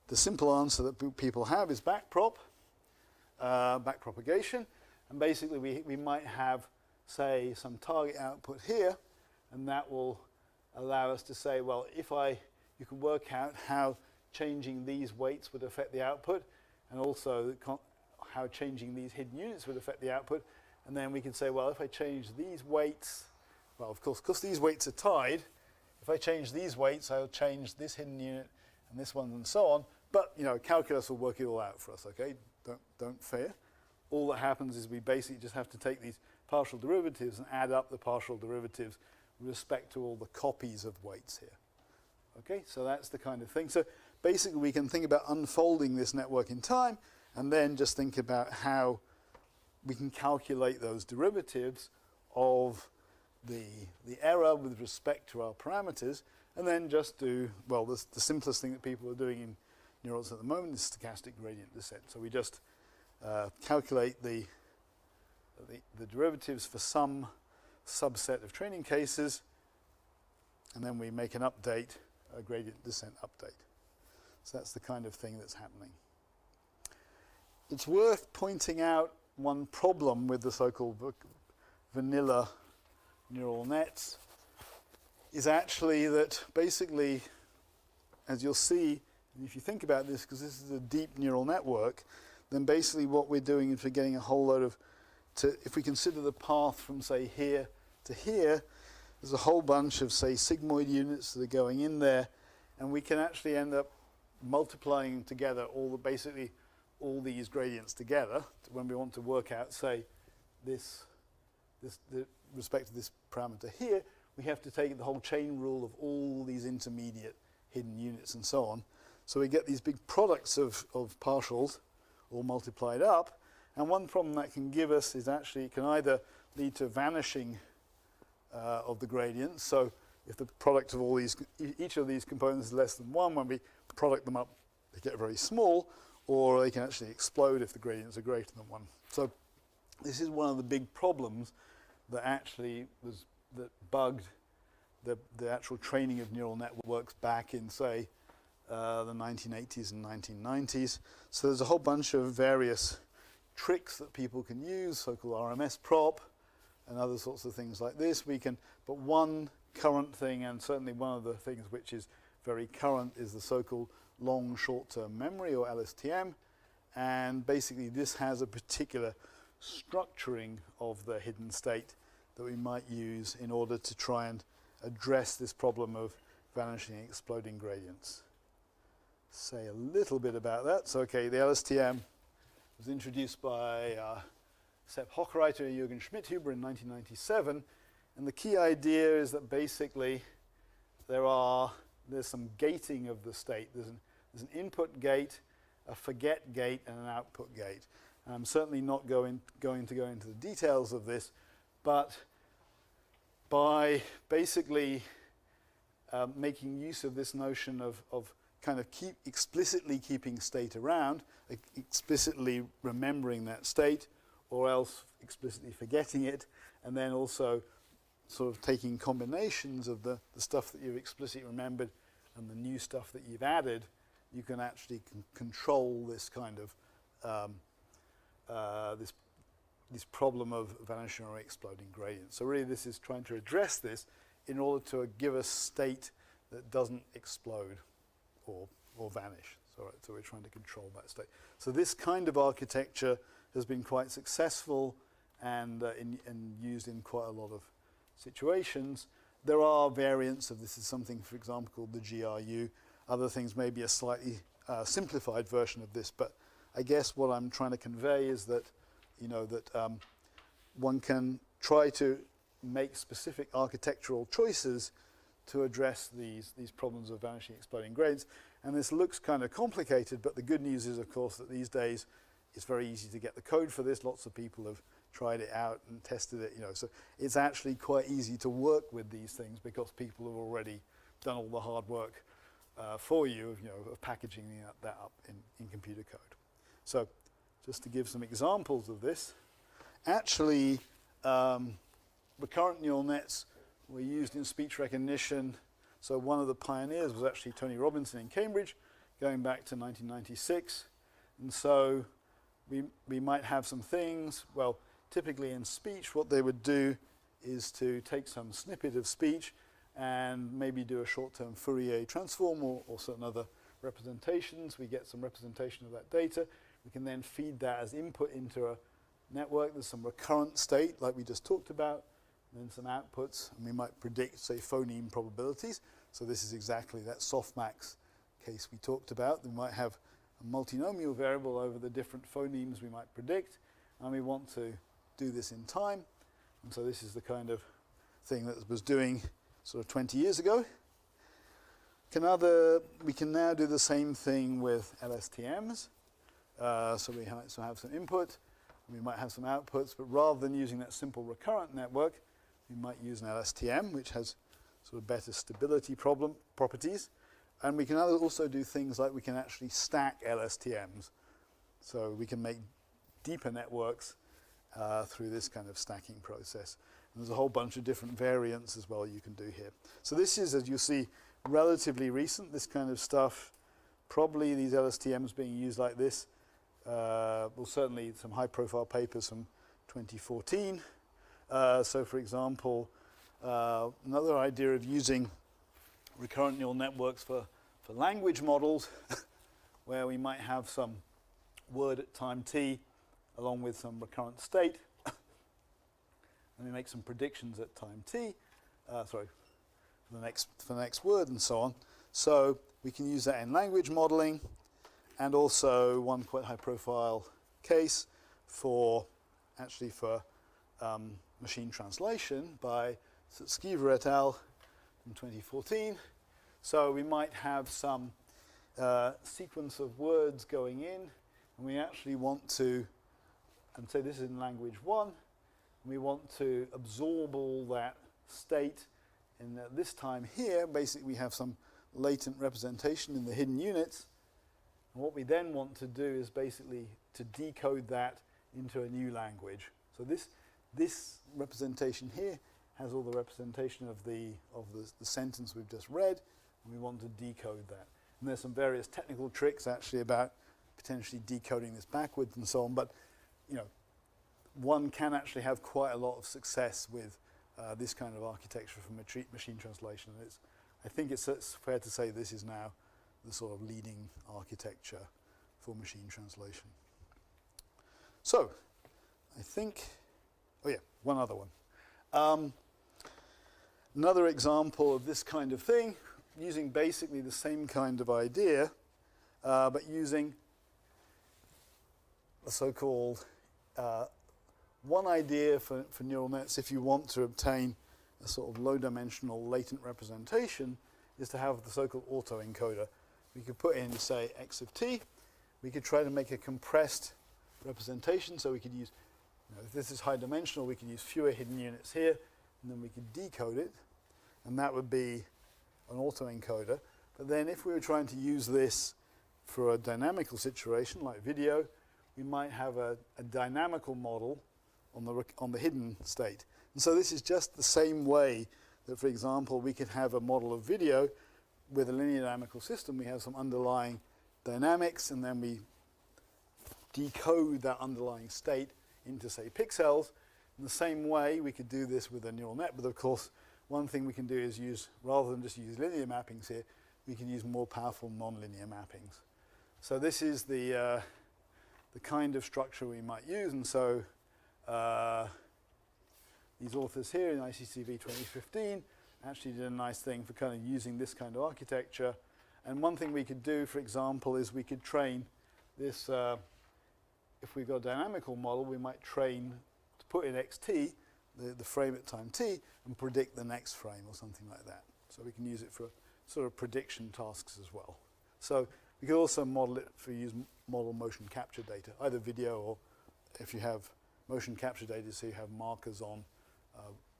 the simple answer that people have is backpropagation. And basically we might have, say, some target output here, and that will allow us to say, well, you can work out how changing these weights would affect the output, and also how changing these hidden units would affect the output. And then we can say, well, if I change these weights, well, of course, because these weights are tied, if I change these weights, I'll change this hidden unit and this one and so on. But, calculus will work it all out for us, okay? Don't fear. All that happens is we basically just have to take these partial derivatives and add up the partial derivatives with respect to all the copies of weights here. Okay, so that's the kind of thing. So basically we can think about unfolding this network in time, and then just think about how we can calculate those derivatives of the error with respect to our parameters, and then just do, well, the simplest thing that people are doing in neurons at the moment is stochastic gradient descent. So we just calculate the derivatives for some subset of training cases, and then we make an update, a gradient descent update. So that's the kind of thing that's happening. It's worth pointing out one problem with the so-called vanilla neural nets is actually that basically, as you'll see, and if you think about this, because this is a deep neural network, then basically what we're doing is we're getting a whole load of, if we consider the path from, say, here to here, there's a whole bunch of, say, sigmoid units that are going in there, and we can actually end up multiplying together basically all these gradients together when we want to work out, say, the respect to this parameter here. We have to take the whole chain rule of all these intermediate hidden units and so on. So we get these big products of partials all multiplied up. And one problem that can give us is actually it can either lead to vanishing of the gradients. So if the product of all these, each of these components is less than 1, when we product them up, they get very small, or they can actually explode if the gradients are greater than 1. So this is one of the big problems that actually that bugged the actual training of neural networks back in, say, the 1980s and 1990s. So there's a whole bunch of various tricks that people can use, so-called RMS prop and other sorts of things like this. But one current thing, and certainly one of the things which is very current, is the so-called long short-term memory, or LSTM. And basically this has a particular structuring of the hidden state that we might use in order to try and address this problem of vanishing and exploding gradients. Say a little bit about that. So, okay, the LSTM was introduced by Sepp Hochreiter and Jürgen Schmidhuber in 1997. And the key idea is that basically there's some gating of the state. There's an input gate, a forget gate, and an output gate. And I'm certainly not going to go into the details of this, but by basically making use of this notion of kind of explicitly keeping state around, explicitly remembering that state, or else explicitly forgetting it, and then also sort of taking combinations of the stuff that you've explicitly remembered and the new stuff that you've added, you can actually control this kind of this problem of vanishing or exploding gradients. So really this is trying to address this in order to give a state that doesn't explode or vanish. So we're trying to control that state. So this kind of architecture has been quite successful and used in quite a lot of situations. There are variants of this. Is something, for example, called the GRU. Other things may be a slightly simplified version of this, but I guess what I'm trying to convey is that one can try to make specific architectural choices to address these problems of vanishing, exploding gradients. And this looks kind of complicated, but the good news is, of course, that these days it's very easy to get the code for this. Lots of people have tried it out and tested it. So it's actually quite easy to work with these things because people have already done all the hard work for you, of packaging that up in computer code. So just to give some examples of this, actually recurrent neural nets were used in speech recognition. So one of the pioneers was actually Tony Robinson in Cambridge, going back to 1996. And so we might have some things, well, typically in speech, what they would do is to take some snippet of speech and maybe do a short-term Fourier transform or certain other representations. We get some representation of that data. We can then feed that as input into a network. There's some recurrent state, like we just talked about, and then some outputs, and we might predict, say, phoneme probabilities. So this is exactly that softmax case we talked about. We might have a multinomial variable over the different phonemes we might predict, and we want to do this in time. And so this is the kind of thing that was doing sort of 20 years ago. We can now do the same thing with LSTMs. So we have some input, and we might have some outputs, but rather than using that simple recurrent network, we might use an LSTM, which has sort of better stability properties. And we can also do things like we can actually stack LSTMs. So we can make deeper networks through this kind of stacking process. And there's a whole bunch of different variants as well you can do here. So this is, as you see, relatively recent, this kind of stuff. Probably these LSTMs being used like this. Well, certainly some high-profile papers from 2014. So, for example, another idea of using recurrent neural networks for language models, where we might have some word at time t along with some recurrent state, and we make some predictions at time t, for the next word and so on. So we can use that in language modeling, and also one quite high-profile case for machine translation by Skiver et al. In 2014. So we might have some sequence of words going in, and we actually want to, and say this is in language 1, and we want to absorb all that state. And at this time here, basically we have some latent representation in the hidden units. And what we then want to do is basically to decode that into a new language. So this representation here has all the representation of the sentence we've just read, and we want to decode that. And there's some various technical tricks actually about potentially decoding this backwards and so on, but one can actually have quite a lot of success with this kind of architecture for machine translation. I think it's fair to say this is now the sort of leading architecture for machine translation. So, I think, one other one. Another example of this kind of thing, using basically the same kind of idea, but using the so-called one idea for neural nets, if you want to obtain a sort of low-dimensional latent representation, is to have the so-called autoencoder. We could put in, say, x of t. We could try to make a compressed representation, so we could use, if this is high-dimensional, we could use fewer hidden units here, and then we could decode it, and that would be an autoencoder. But then if we were trying to use this for a dynamical situation like video, we might have a dynamical model on the hidden state. And so this is just the same way that, for example, we could have a model of video with a linear dynamical system. We have some underlying dynamics, and then we decode that underlying state into, say, pixels. In the same way, we could do this with a neural net, but of course, one thing we can do is use, rather than just use linear mappings here, we can use more powerful nonlinear mappings. So this is the kind of structure we might use, and so these authors here in ICCV 2015 actually did a nice thing for kind of using this kind of architecture. And one thing we could do, for example, is we could train this, if we've got a dynamical model, we might train to put in xt, the frame at time t, and predict the next frame or something like that. So we can use it for sort of prediction tasks as well. So we could also model it for model motion capture data, either video or if you have motion capture data, so you have markers on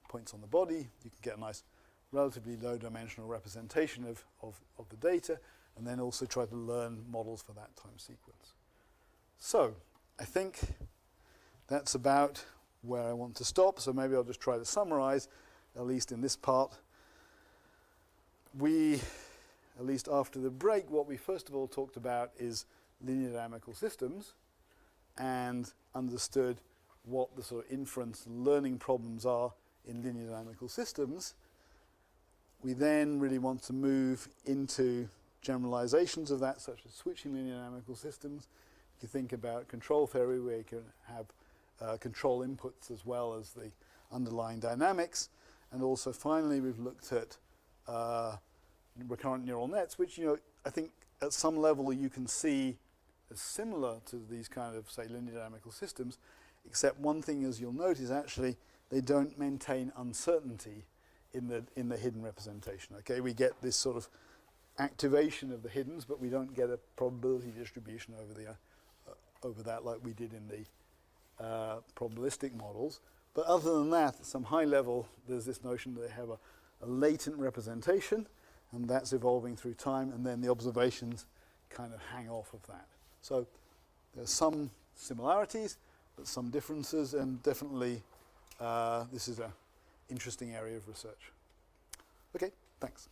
points on the body, you can get a nice relatively low dimensional representation of the data, and then also try to learn models for that time sequence. So I think that's about where I want to stop, so maybe I'll just try to summarize, at least in this part. We, at least after the break, what we first of all talked about is linear dynamical systems, and understood what the sort of inference learning problems are in linear dynamical systems. We then really want to move into generalizations of that, such as switching linear dynamical systems. You can think about control theory, where you can have control inputs as well as the underlying dynamics. And also, finally, we've looked at recurrent neural nets, which, I think at some level you can see as similar to these kind of, say, linear dynamical systems, except one thing, as you'll note, is actually they don't maintain uncertainty in the hidden representation. Okay, we get this sort of activation of the hiddens, but we don't get a probability distribution over that like we did in the probabilistic models. But other than that, at some high level, there's this notion that they have a latent representation, and that's evolving through time, and then the observations kind of hang off of that. So there's some similarities, but some differences, and definitely this is an interesting area of research. Okay, thanks.